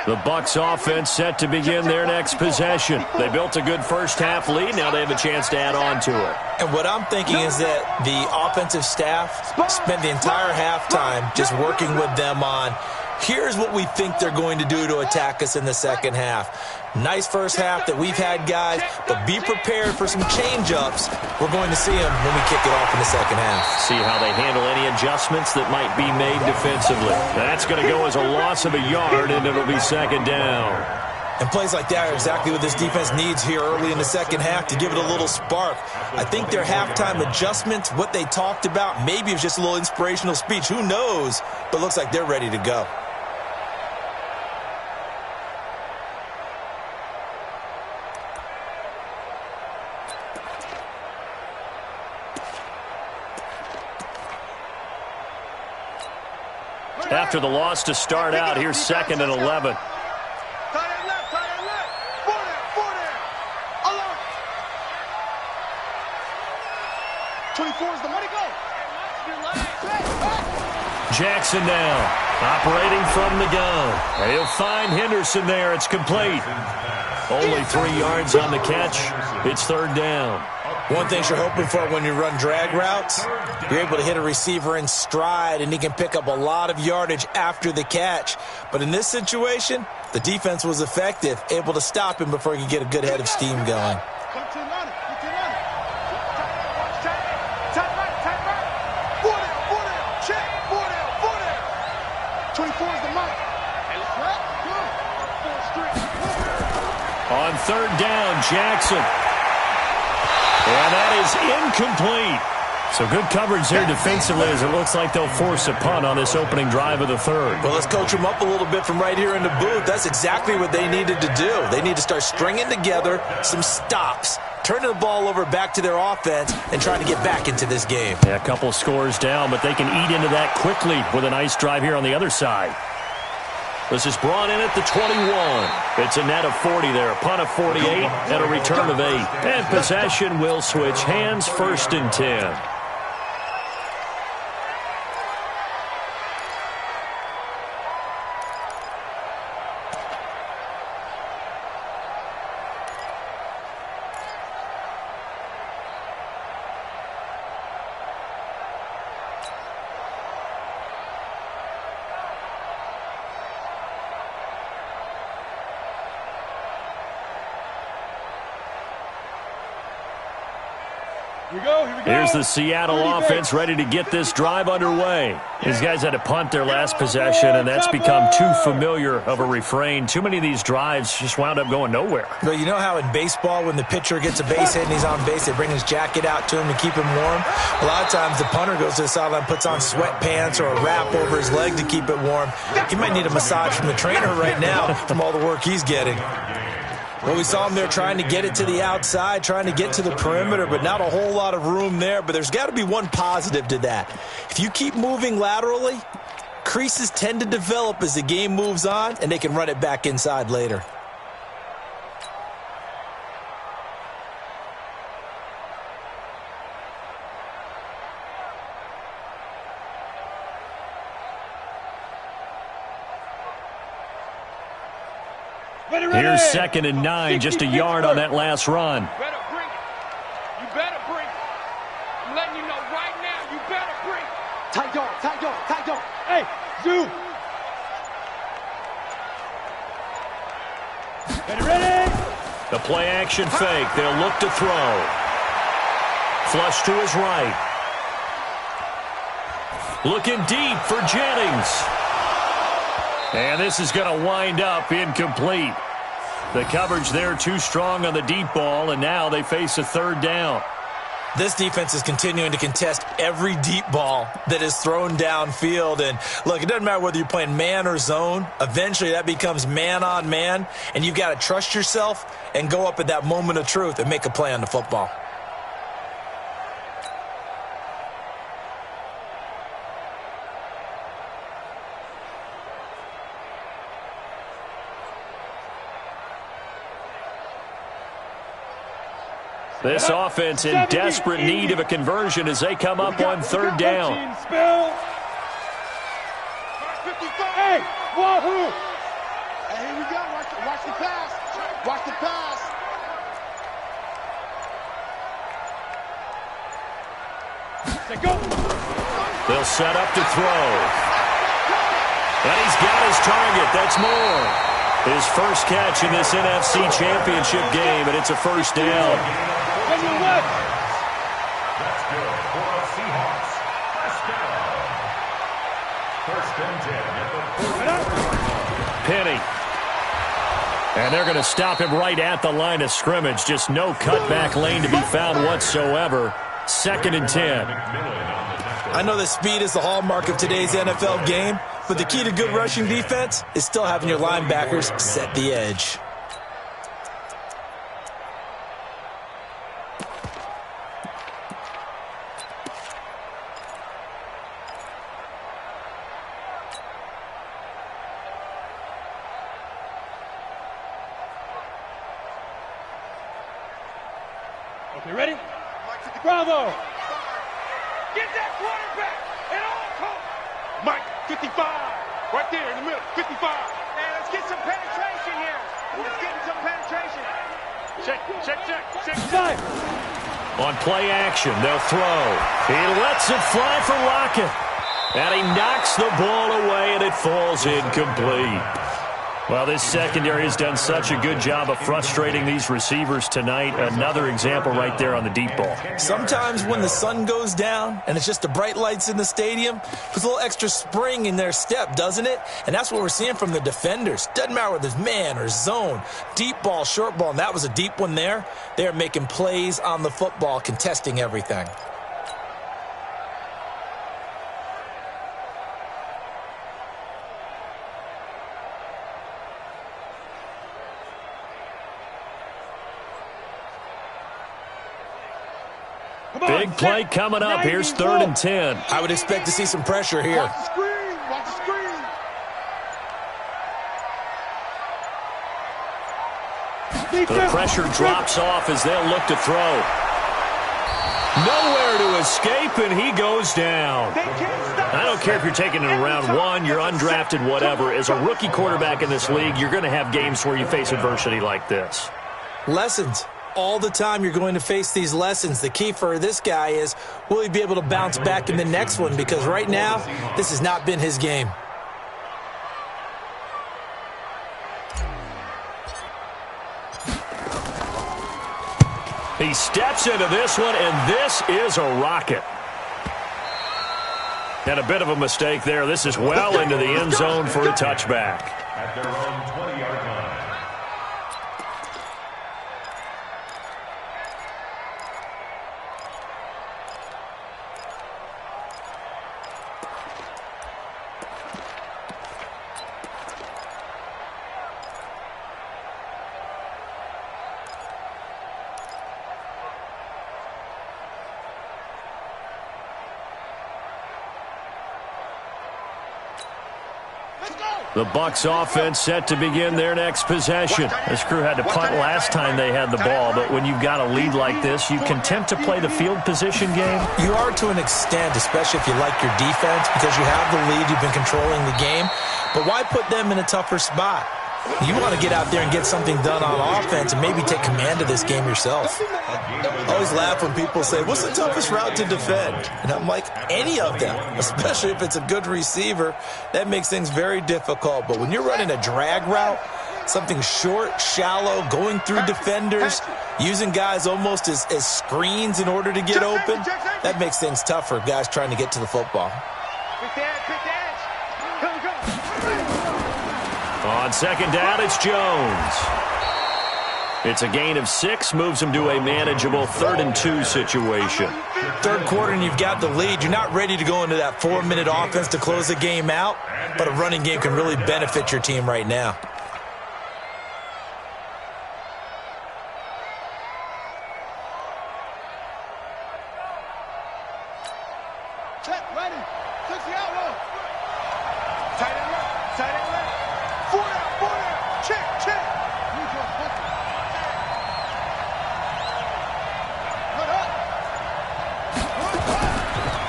The Bucs offense set to begin their next possession. They built a good first-half lead. Now they have a chance to add on to it. And what I'm thinking is that the offensive staff spent the entire halftime just working with them on, here's what we think they're going to do to attack us in the second half. Nice first half that we've had, guys, but be prepared for some change-ups. We're going to see them when we kick it off in the second half. See how they handle any adjustments that might be made defensively. That's going to go as a loss of a yard, and it'll be second down. And plays like that are exactly what this defense needs here early in the second half to give it a little spark. I think their halftime adjustments, what they talked about, maybe it's just a little inspirational speech. Who knows? But looks like they're ready to go. After the loss to start out, here's 2nd and 11. 24 is the money go. Jackson now, operating from the gun. He'll find Henderson there. It's complete. Only 3 yards on the catch. It's third down. One thing you're hoping for when you run drag routes, you're able to hit a receiver in stride, and he can pick up a lot of yardage after the catch. But in this situation, the defense was effective, able to stop him before he could get a good head of steam going. On third down, Jackson. And that is incomplete. So good coverage there defensively as it looks like they'll force a punt on this opening drive of the third. Well, let's coach them up a little bit from right here in the booth. That's exactly what they needed to do. They need to start stringing together some stops, turning the ball over back to their offense, and trying to get back into this game. Yeah, a couple scores down, but they can eat into that quickly with a nice drive here on the other side. This is brought in at the 21. It's a net of 40 there, a punt of 48, and a return of 8. And possession will switch hands, 1st and 10. Here's the Seattle offense ready to get this drive underway. These guys had to punt their last possession, and that's become too familiar of a refrain. Too many of these drives just wound up going nowhere. But you know how in baseball when the pitcher gets a base hit and he's on base, they bring his jacket out to him to keep him warm? A lot of times the punter goes to the sideline, puts on sweatpants or a wrap over his leg to keep it warm. He might need a massage from the trainer right now from all the work he's getting. Well, we saw him there trying to get it to the outside, trying to get to the perimeter, but not a whole lot of room there. But there's got to be one positive to that. If you keep moving laterally, creases tend to develop as the game moves on, and they can run it back inside later. Here's 2nd and 9, just a yard on that last run. Better bring it. You better bring it. I'm letting you know right now, you better bring it. Tight dog, tight dog, tight dog. Hey, Zoo. Ready? The play action fake. They'll look to throw. Flush to his right. Looking deep for Jennings. And this is going to wind up incomplete. The coverage there too strong on the deep ball, and now they face a 3rd down. This defense is continuing to contest every deep ball that is thrown downfield. And, look, it doesn't matter whether you're playing man or zone. Eventually that becomes man on man, and you've got to trust yourself and go up at that moment of truth and make a play on the football. This offense in desperate need of a conversion as they come up on 3rd down. Hey, wahoo! Hey, here we go. Watch the pass. Watch the pass. Go. They'll set up to throw. And he's got his target. That's Moore. His first catch in this NFC Championship game, and it's a 1st down. That's good for the Seahawks. First down. 1st and 10 at the 40. Penny. And they're going to stop him right at the line of scrimmage. Just no cutback lane to be found whatsoever. 2nd and 10. I know that speed is the hallmark of today's NFL game, but the key to good rushing defense is still having your linebackers set the edge. Okay, ready? Bravo! Get that quarterback at all costs! Mike, 55! Right there in the middle, 55! Hey, let's get some penetration here! Let's get some penetration! Check. On play action, they'll throw. He lets it fly for Lockett. And he knocks the ball away, and it falls incomplete. Well, this secondary has done such a good job of frustrating these receivers tonight. Another example right there on the deep ball. Sometimes when the sun goes down and it's just the bright lights in the stadium, puts a little extra spring in their step, doesn't it? And that's what we're seeing from the defenders. Doesn't matter whether it's man or zone, deep ball, short ball, and that was a deep one there. They're making plays on the football, contesting everything. Big play coming up. Here's 3rd and 10. I would expect to see some pressure here. Watch the screen. Watch the screen. The pressure drops off as they'll look to throw. Nowhere to escape, and he goes down. I don't care if you're taking it in round 1, you're undrafted, whatever. As a rookie quarterback in this league, you're going to have games where you face adversity like this. Lessons. All the time you're going to face these lessons. The key for this guy is, will he be able to bounce back in the next one? Because right now, this has not been his game. He steps into this one, and this is a rocket. And a bit of a mistake there. This is well into the end zone for a touchback. At their own 20-yard line. The Bucs offense set to begin their next possession. This crew had to punt last time they had the ball, but when you've got a lead like this, you can tempt to play the field position game. You are to an extent, especially if you like your defense, because you have the lead, you've been controlling the game. But why put them in a tougher spot? You want to get out there and get something done on offense and maybe take command of this game yourself. I always laugh when people say, what's the toughest route to defend? And I'm like, any of them, especially if it's a good receiver. That makes things very difficult. But when you're running a drag route, something short, shallow, going through defenders, using guys almost as screens in order to get open, that makes things tough for guys trying to get to the football. On second down, it's Jones. It's a gain of 6, moves him to a manageable 3rd and 2 situation. Third quarter and you've got the lead. You're not ready to go into that 4-minute offense to close the game out, but a running game can really benefit your team right now. Check, ready. 60 out roll. Tight end left. Tight end left. 4 down, 4 down. Check, check.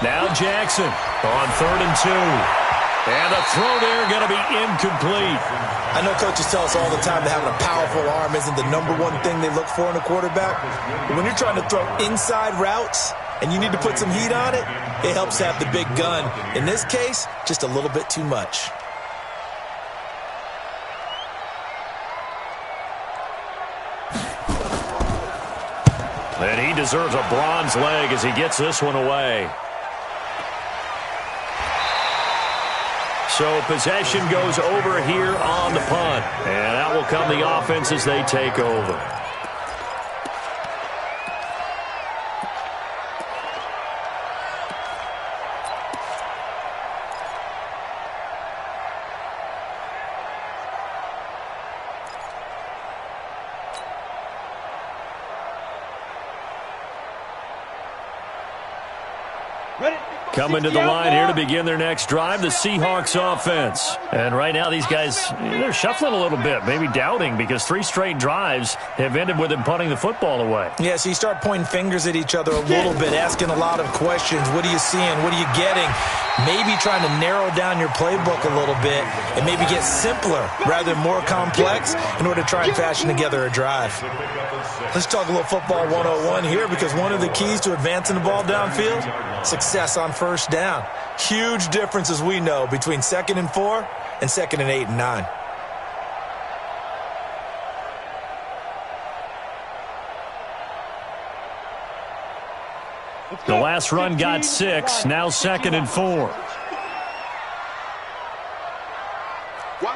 Now Jackson on 3rd and 2. And the throw there going to be incomplete. I know coaches tell us all the time that having a powerful arm isn't the #1 thing they look for in a quarterback. But when you're trying to throw inside routes and you need to put some heat on it, it helps to have the big gun. In this case, just a little bit too much. And he deserves a bronze leg as he gets this one away. So possession goes over here on the punt. And out will come the offense as they take over. Coming to the line here to begin their next drive, the Seahawks offense. And right now these guys, they're shuffling a little bit, maybe doubting, because 3 straight drives have ended with them punting the football away. Yeah, so you start pointing fingers at each other a little bit, asking a lot of questions. What are you seeing? What are you getting? Maybe trying to narrow down your playbook a little bit and maybe get simpler rather than more complex in order to try and fashion together a drive. Let's talk a little football 101 here, because one of the keys to advancing the ball downfield, success on first down. Huge difference, as we know, between 2nd and 4 and 2nd and 8 and 9. The last run got 6, now 2nd and 4.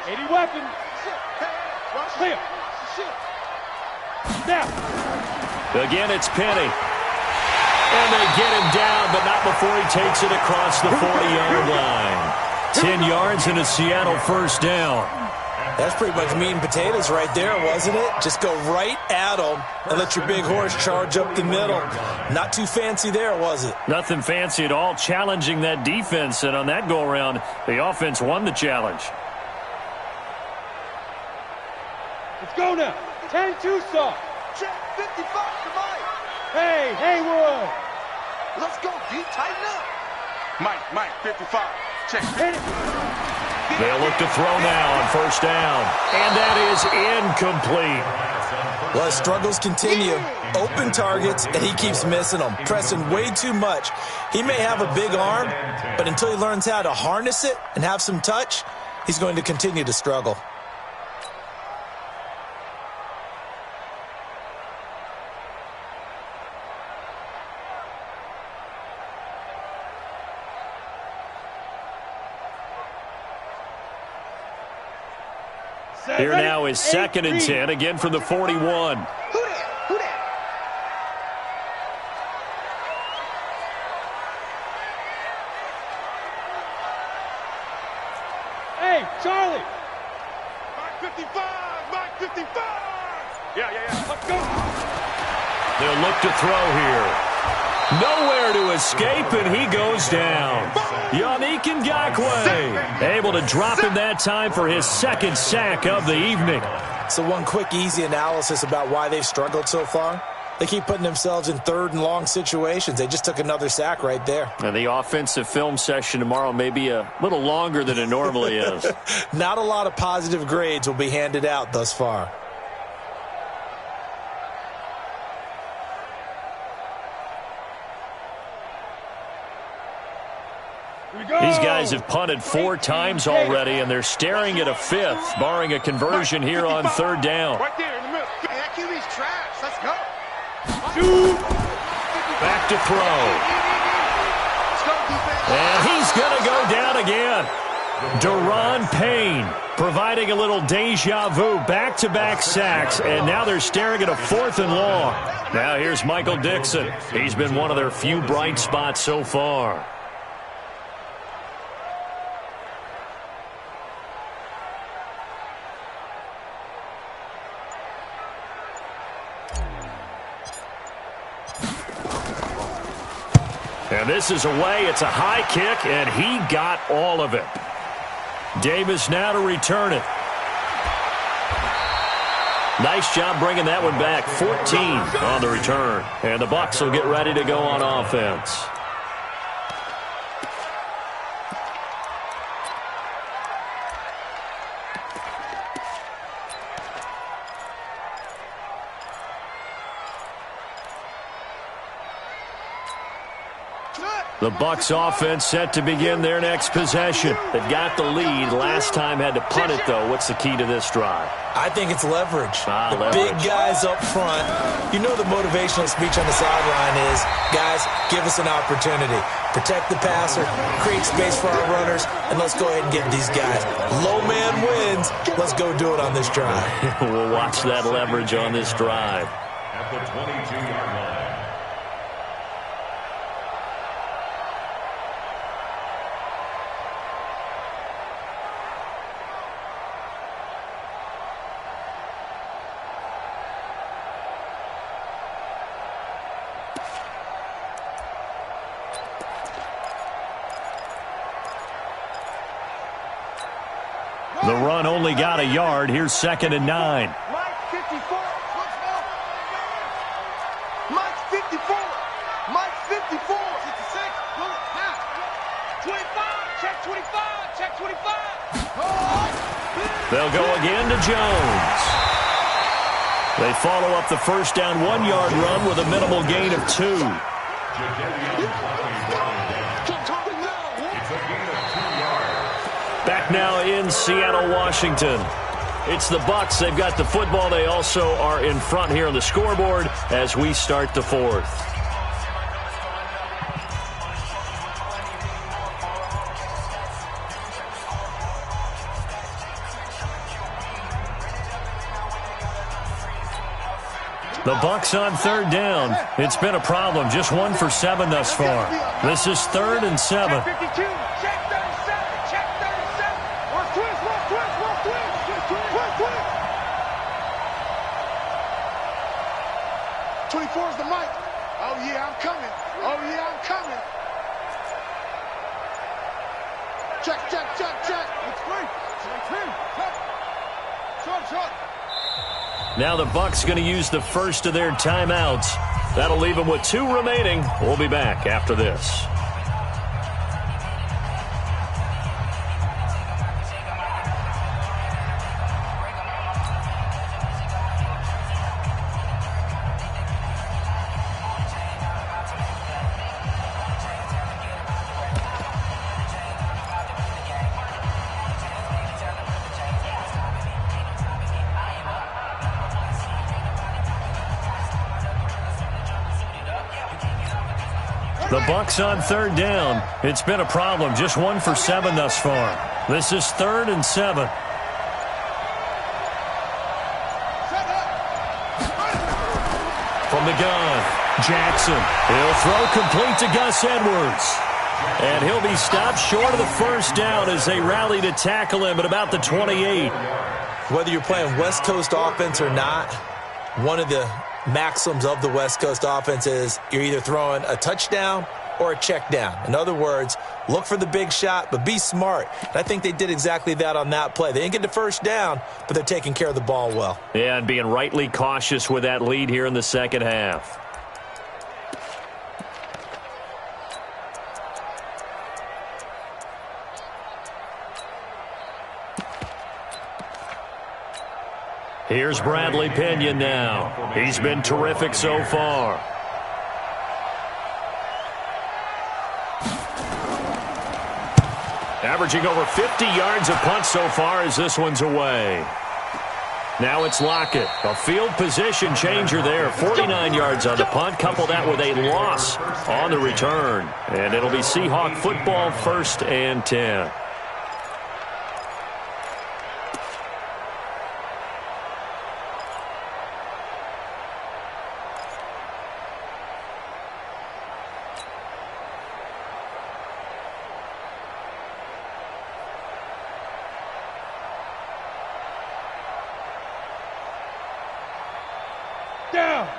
80 weapons. Clear. Now. Again, it's Penny. And they get him down, but not before he takes it across the 40-yard line. 10 yards and a Seattle first down. That's pretty much meat and potatoes right there, wasn't it? Just go right at them and let your big horse charge up the middle. Not too fancy there, was it? Nothing fancy at all, challenging that defense. And on that go-around, the offense won the challenge. Let's go now. 10-2 soft. Check, 55 to Mike. Hey, Haywood. Let's go, D. Tighten up. Mike, 55. Check. Hit it. They'll look to throw now on first down. And that is incomplete. Well, struggles continue. Open targets, and he keeps missing them, pressing way too much. He may have a big arm, but until he learns how to harness it and have some touch, he's going to continue to struggle. Here now is 2nd and 10, again from the 41. Who that? Hey, Charlie. Mike 55. Mike 55. Yeah. Let's go. They'll look to throw here. Nowhere to escape, and he goes down. Yannick Ngakoue able to drop him that time for his 2nd sack of the evening. So one quick, easy analysis about why they've struggled so far. They keep putting themselves in third and long situations. They just took another sack right there. And the offensive film session tomorrow may be a little longer than it normally is. Not a lot of positive grades will be handed out thus far. These guys have punted 4 times already, and they're staring at a 5th, barring a conversion here on 3rd down. Right there in the middle. Hey, that QB's trash. Let's go. Back to throw. And he's going to go down again. Deron Payne providing a little deja vu, back-to-back sacks, and now they're staring at a 4th and long. Now here's Michael Dixon. He's been one of their few bright spots so far. And this is away. It's a high kick, and he got all of it. Davis now to return it. Nice job bringing that one back. 14 on the return. And the Bucs will get ready to go on offense. The Bucs offense set to begin their next possession. They've got the lead. Last time had to punt it, though. What's the key to this drive? I think it's leverage. Leverage. Big guys up front. You know the motivational speech on the sideline is, guys, give us an opportunity. Protect the passer, create space for our runners, and let's go ahead and get these guys. Low man wins. Let's go do it on this drive. We'll watch that leverage on this drive. At the 22-yard line. The run only got a yard. Here's 2nd and 9. Mike 54. Mike 54. Mike 54. 56. 25. Check 25. Check 25. They'll go again to Jones. They follow up the first down 1-yard run with a minimal gain of 2. Back now in Seattle, Washington. It's the Bucs. They've got the football. They also are in front here on the scoreboard as we start the 4th. The Bucs on 3rd down. It's been a problem. Just 1 for 7 thus far. This is 3rd and 7. 52. Check 37. Check 37. We're twist. 24 is the mic. Oh, yeah, I'm coming. Oh, yeah, I'm coming. Check. It's free. Check. Now the Bucs going to use the first of their timeouts. That'll leave them with 2 remaining. We'll be back after this. The Bucs on 3rd down. It's been a problem. Just 1 for 7 thus far. This is 3rd and 7. From the gun, Jackson. He'll throw complete to Gus Edwards. And he'll be stopped short of the first down as they rally to tackle him at about the 28. Whether you're playing West Coast offense or not, one of the maxims of the West Coast offense is you're either throwing a touchdown or a check down. In other words, look for the big shot, but be smart. And I think they did exactly that on that play. They didn't get the first down, but they're taking care of the ball well. Yeah, and being rightly cautious with that lead here in the second half. Here's Bradley Pinion now. He's been terrific so far. Averaging over 50 yards a punt so far as this one's away. Now it's Lockett. A field position changer there. 49 yards on the punt. Couple that with a loss on the return. And it'll be Seahawk football, 1st and 10.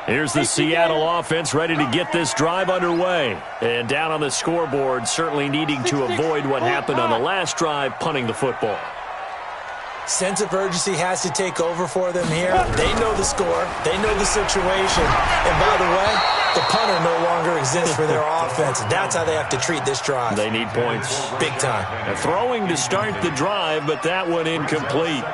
Here's the Seattle offense ready to get this drive underway. And down on the scoreboard, certainly needing to avoid what happened on the last drive, punting the football. Sense of urgency has to take over for them here. They know the score. They know the situation. And by the way, the punter no longer exists for their offense. That's how they have to treat this drive. They need points. Big time. A throwing to start the drive, but that one incomplete.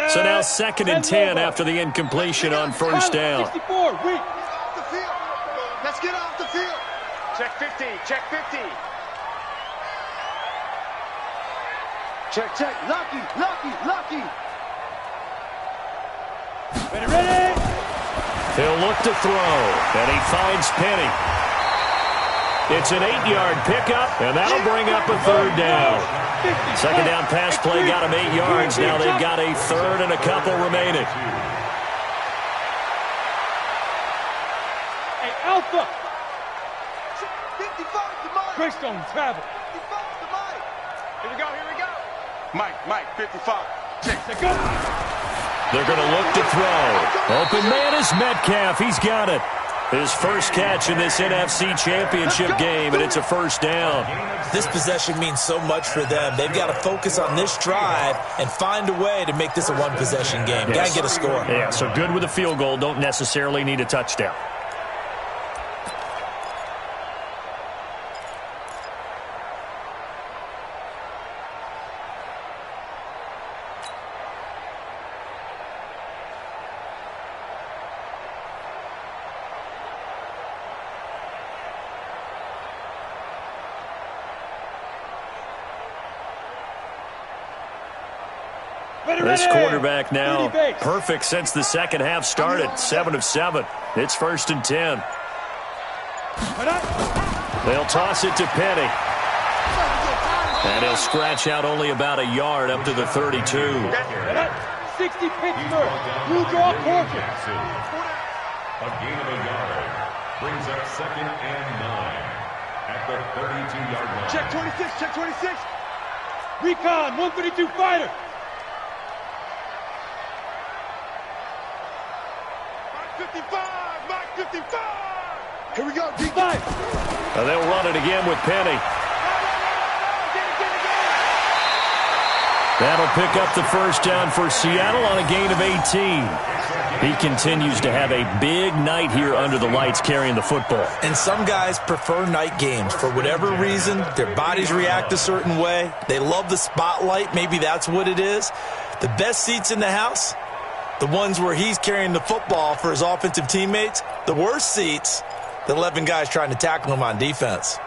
So now 2nd and 10 after the incompletion on 1st down. 64, weak. Off the field. Let's get off the field. Check 50, check 50. Check. Lucky. Ready. He'll look to throw, and he finds Penny. It's an 8-yard pickup, and that'll bring up a 3rd down. 2nd down pass play got him 8 yards. Now they've got a 3rd and a couple remaining. Hey, Alpha. 55 to Mike. Greystone travel. 55 to Mike. Here we go. Mike, 55. Check, go. They're going to look to throw. Open man is Metcalf. He's got it. His first catch in this NFC Championship game, and it's a 1st down. This possession means so much for them. They've got to focus on this drive and find a way to make this a one-possession game. Got to get a score. Yeah, so good with a field goal. Don't necessarily need a touchdown. This quarterback now perfect since the second half started. 7 of 7. It's 1st and 10. They'll toss it to Penny. And he'll scratch out only about a yard up to the 32. 60 Pittsburgh. Blue draw quarter. A gain of a yard brings up 2nd and 9 at the 32-yard line. Check 26. Recon, 132 fighter. Mike 55. Here we go, D5. And they'll run it again with Penny. That'll pick up the 1st down for Seattle on a gain of 18. He continues to have a big night here under the lights carrying the football. And some guys prefer night games. For whatever reason, their bodies react a certain way. They love the spotlight. Maybe that's what it is. The best seats in the house, the ones where he's carrying the football for his offensive teammates. The worst seats, the 11 guys trying to tackle him on defense.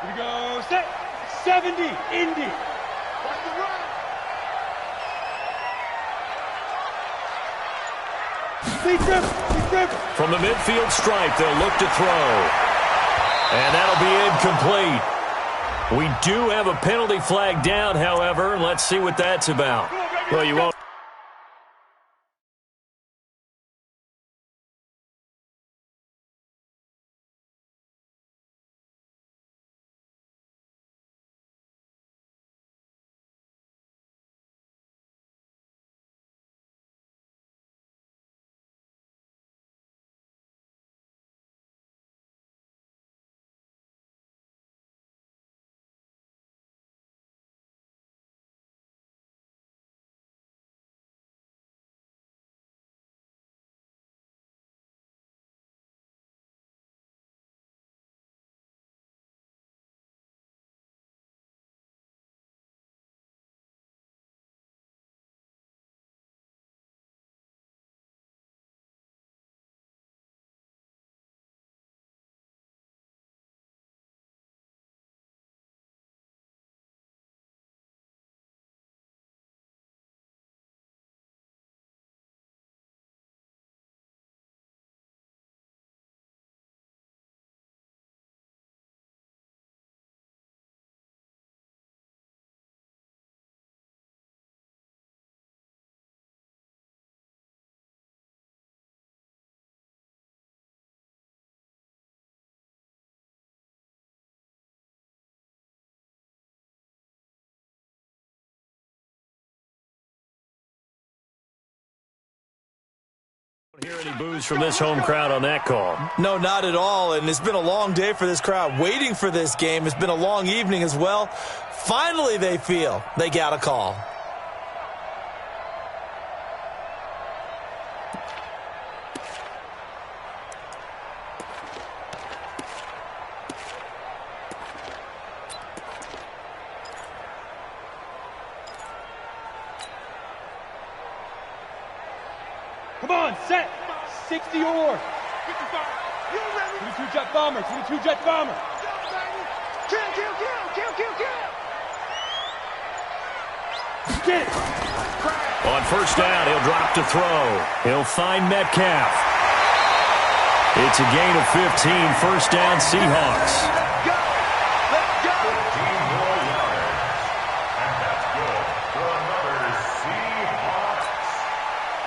Here we go. Set. 70. Indy. From the midfield stripe, they'll look to throw. And that'll be incomplete. We do have a penalty flag down, however. Let's see what that's about. Well, you won't. hear any boos from this home crowd on that call? No, not at all, and it's been a long day for this crowd waiting for this game. It's been a long evening as well. Finally, they feel they got a call. Come on, set. 60 or 55. 22 jet bomber. 22 jet bomber. Kill, kill, kill, kill, kill, kill. Get it. On first down, he'll drop to throw. He'll find Metcalf. It's a gain of 15. First down, Seahawks. Go. Let's go. 15 more yards. And that's good for another Seahawks.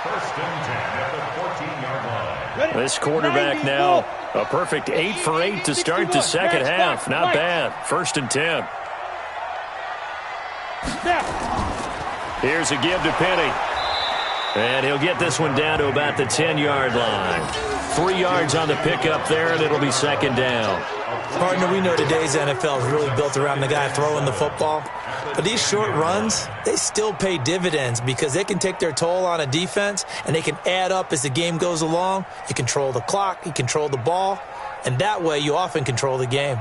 First and 10 at the 14-yard line. Ready? This quarterback 90, now, a perfect 8 for 8 to start the second half. Not bad. First and 10. Snap. Here's a give to Penny. And he'll get this one down to about the 10-yard line. 3 yards on the pickup there, and it'll be second down. Partner, we know today's NFL is really built around the guy throwing the football. But these short runs, they still pay dividends because they can take their toll on a defense, and they can add up as the game goes along. You control the clock, you control the ball, and that way you often control the game.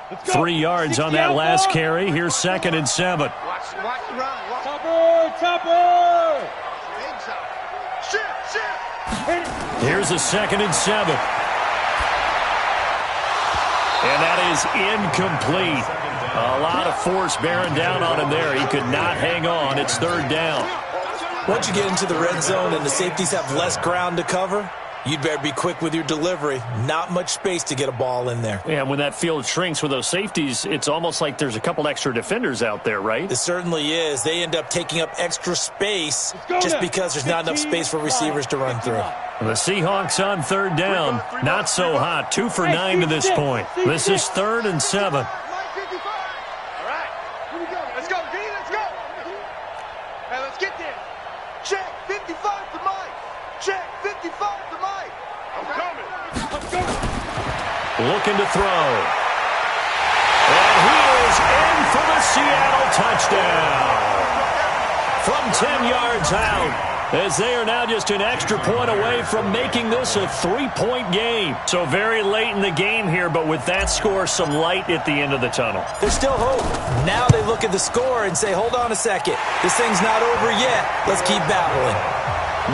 Let's go. 3 yards on that last carry. Here's second and 7. Watch the run. Watch Topper. Eggs out. Shift. Hit it. Here's a second and 7. And that is incomplete. A lot of force bearing down on him there. He could not hang on. It's third down. Once you get into the red zone and the safeties have less ground to cover, you'd better be quick with your delivery. Not much space to get a ball in there. And when that field shrinks with those safeties, it's almost like there's a couple extra defenders out there, right? It certainly is. They end up taking up extra space just because there's not enough space for receivers to run through. The Seahawks on third down. Not so hot. 2 for 9 to this point. This is third and 7. Mike 55. All right. Here we go. Let's go, D. Let's go. Hey, let's get there. Check 55 to Mike. Check 55 to Mike. I'm coming. Looking to throw. And he is in for the Seattle touchdown. From 10 yards out, as they are now just an extra point away from making this a 3-point game. So very late in the game here, but with that score, some light at the end of the tunnel. There's still hope. Now they look at the score and say, hold on a second. This thing's not over yet. Let's keep battling.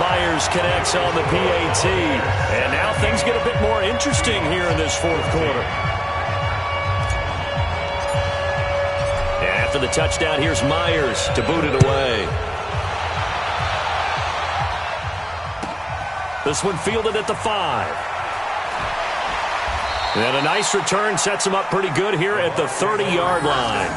Myers connects on the PAT. And now things get a bit more interesting here in this fourth quarter. And after the touchdown, here's Myers to boot it away. This one fielded at the 5. And a nice return sets him up pretty good here at the 30-yard line.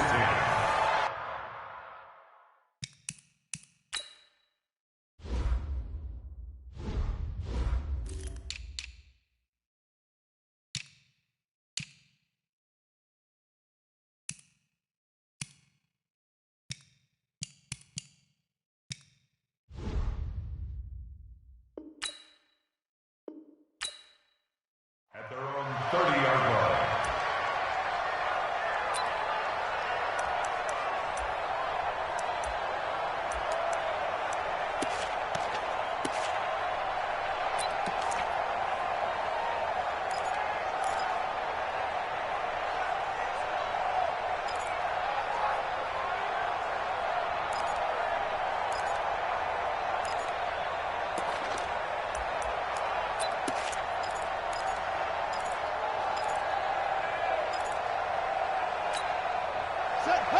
At their own 30-yard line.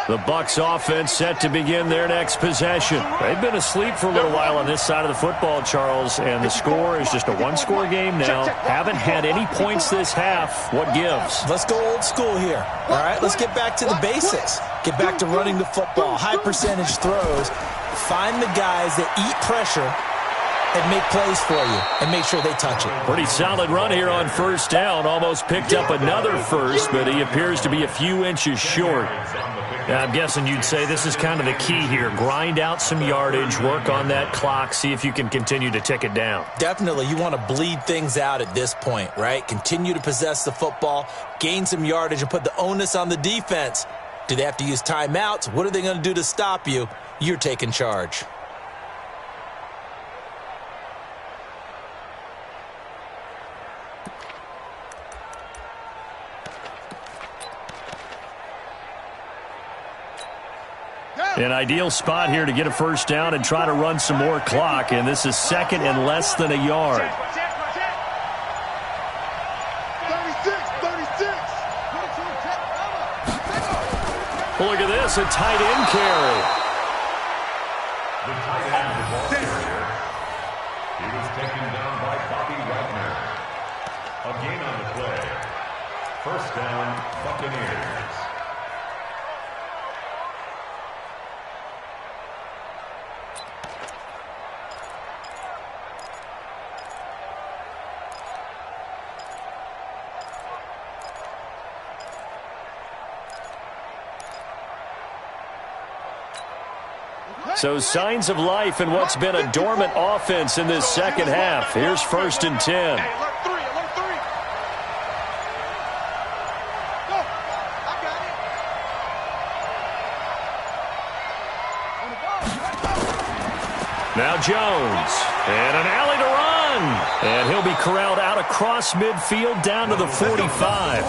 The Bucs offense set to begin their next possession. They've been asleep for a little while on this side of the football, Charles, and the score is just a one-score game now. Haven't had any points this half. What gives? Let's go old school here. All right, let's get back to the basics. Get back to running the football, high percentage throws. Find the guys that eat pressure and make plays for you and make sure they touch it. Pretty solid run here on first down. Almost picked up another first, but he appears to be a few inches short. Now, I'm guessing you'd say this is kind of the key here. Grind out some yardage, work on that clock, see if you can continue to tick it down. Definitely, you want to bleed things out at this point, right? Continue to possess the football, gain some yardage, and put the onus on the defense. Do they have to use timeouts? What are they going to do to stop you? You're taking charge. An ideal spot here to get a first down and try to run some more clock, and this is second and less than a yard. 36. Look at this, a tight end carry. The tight end of the ball carrier. He was taken down by Bobby Wagner. A gain on the play. First down, Buccaneers. So signs of life in what's been a dormant offense in this second half. Here's first and 10. Hey, alert three. Go. I got it. Now Jones. And an alley to run. And he'll be corralled out across midfield down to the 45.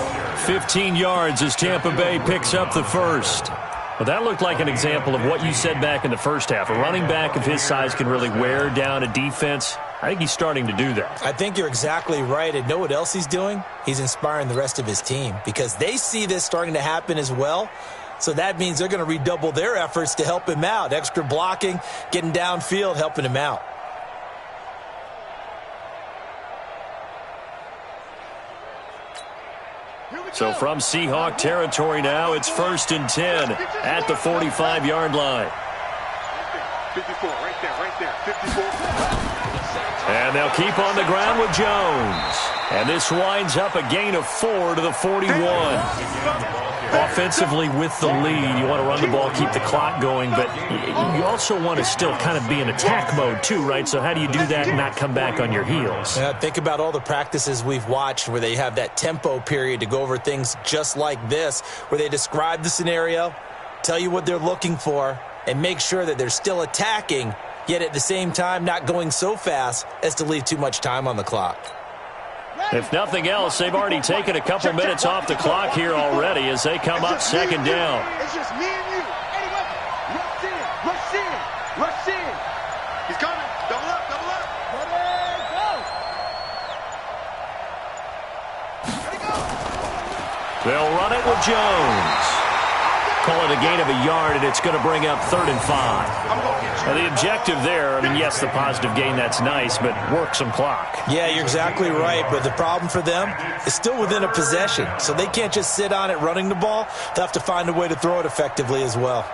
15 yards as Tampa Bay picks up the first. Well, that looked like an example of what you said back in the first half. A running back of his size can really wear down a defense. I think he's starting to do that. I think you're exactly right. And know what else he's doing? He's inspiring the rest of his team because they see this starting to happen as well. So that means they're going to redouble their efforts to help him out. Extra blocking, getting downfield, helping him out. So from Seahawk territory now, it's first and 10 at the 45-yard line. 54, right there, 54. And they'll keep on the ground with Jones. And this winds up a gain of 4 to the 41. Offensively with the lead, you want to run the ball, keep the clock going, but you also want to still kind of be in attack mode too, right? So how do you do that and not come back on your heels? Yeah, think about all the practices we've watched where they have that tempo period to go over things just like this, where they describe the scenario, tell you what they're looking for, and make sure that they're still attacking, yet at the same time not going so fast as to leave too much time on the clock. If nothing else, they've already taken a couple minutes off the clock here already as they come up second down. It's just me and you. Anyway, rush in. He's coming. Double up. Go. They'll run it with Jones. Call it a gain of a yard, and it's going to bring up 3rd and 5. Now, the objective there, I mean, yes, the positive gain, that's nice, but work some clock. Yeah, you're exactly right, but the problem for them is still within a possession, so they can't just sit on it running the ball. They'll have to find a way to throw it effectively as well.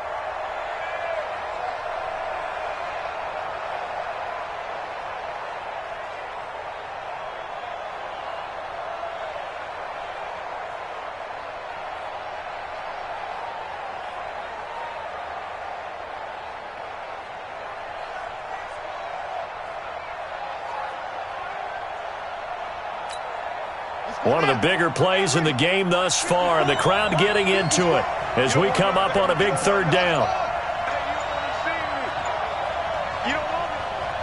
One of the bigger plays in the game thus far, and the crowd getting into it as we come up on a big 3rd down.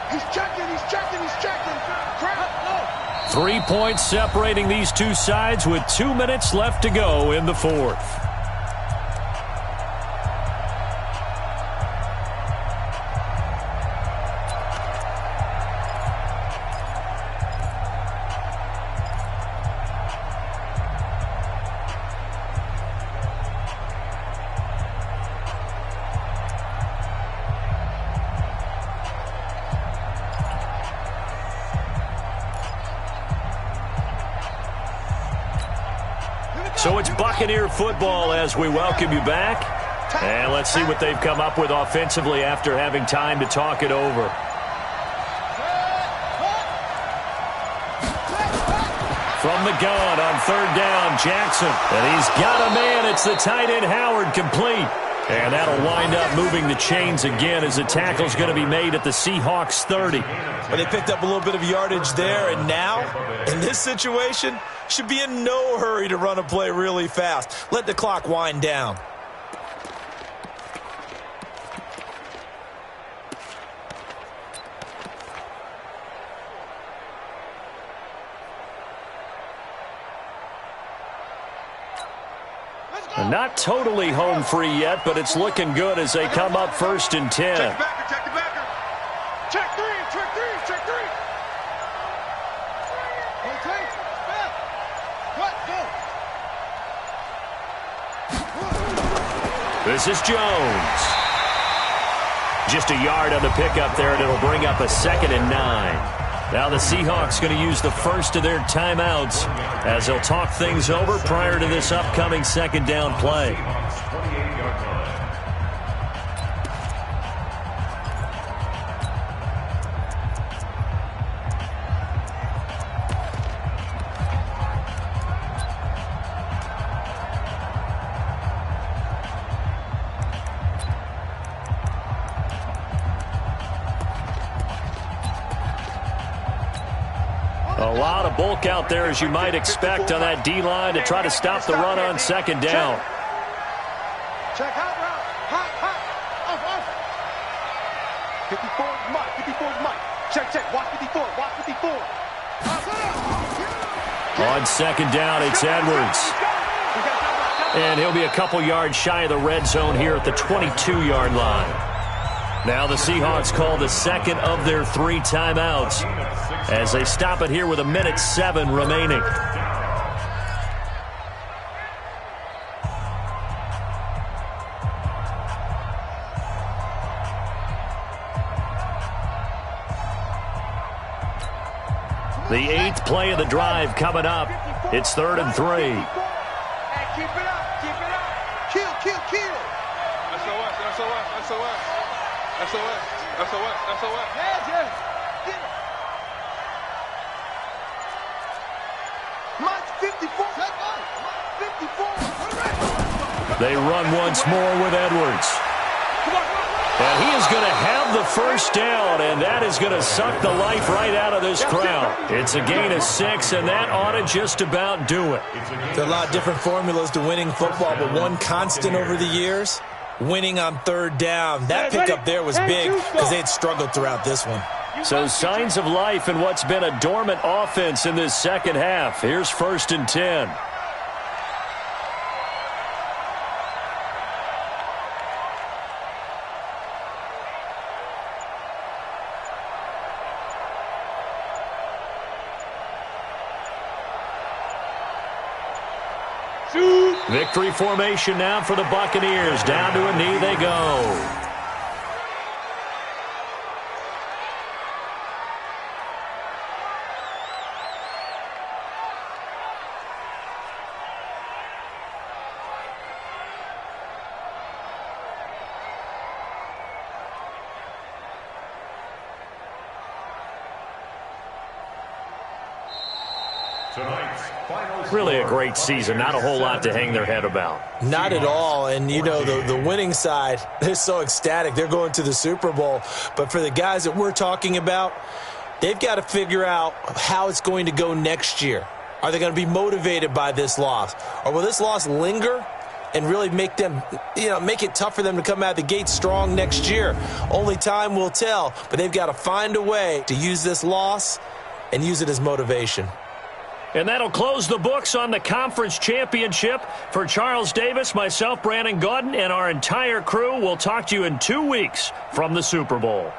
He's checking. 3 points separating these two sides with 2 minutes left to go in the 4th. So it's Buccaneer football as we welcome you back. And let's see what they've come up with offensively after having time to talk it over. From the gun on third down, Jackson. And he's got a man. It's the tight end, Howard, complete. And that'll wind up moving the chains again as the tackle's going to be made at the Seahawks 30. Well, they picked up a little bit of yardage there, and now, in this situation, should be in no hurry to run a play really fast. Let the clock wind down. Not totally home free yet, but it's looking good as they come up 1st and 10. Check the backer, check the backer. Check three, check three, check three. Rotate, back. What, go. This is Jones. Just a yard on the pickup there, and it'll bring up a 2nd and 9. Now the Seahawks going to use the first of their timeouts as they'll talk things over prior to this upcoming 2nd down play. A lot of bulk out there, as you might expect, on that D-line to try to stop the run on 2nd down. Check hot route. Hot. Off. 54 is Mike. 54 is Mike. Check. Watch 54. Watch 54. On 2nd down, it's Edwards. And he'll be a couple yards shy of the red zone here at the 22-yard line. Now the Seahawks call the 2nd of their 3 timeouts as they stop it here with 1:07 remaining. The 8th play of the drive coming up. It's 3rd and 3. Hey, keep it up. Kill. SOS. Yes. Mike 54. They run once more with Edwards. And he is going to have the first down, and that is going to suck the life right out of this crowd. It's a gain of 6, and that ought to just about do it. There are a lot of different formulas to winning football, but one constant over the years, winning on 3rd down. That pickup there was big because they had struggled throughout this one. So signs of life in what's been a dormant offense in this 2nd half. Here's 1st and 10. Victory formation now for the Buccaneers. Down to a knee they go. Really a great season. Not a whole lot to hang their head about. Not at all. And, you know, the winning side, they're so ecstatic. They're going to the Super Bowl. But for the guys that we're talking about, they've got to figure out how it's going to go next year. Are they going to be motivated by this loss? Or will this loss linger and really make them, make it tough for them to come out of the gate strong next year? Only time will tell. But they've got to find a way to use this loss and use it as motivation. And that'll close the books on the conference championship. For Charles Davis, myself, Brandon Gaudin, and our entire crew, we'll talk to you in 2 weeks from the Super Bowl.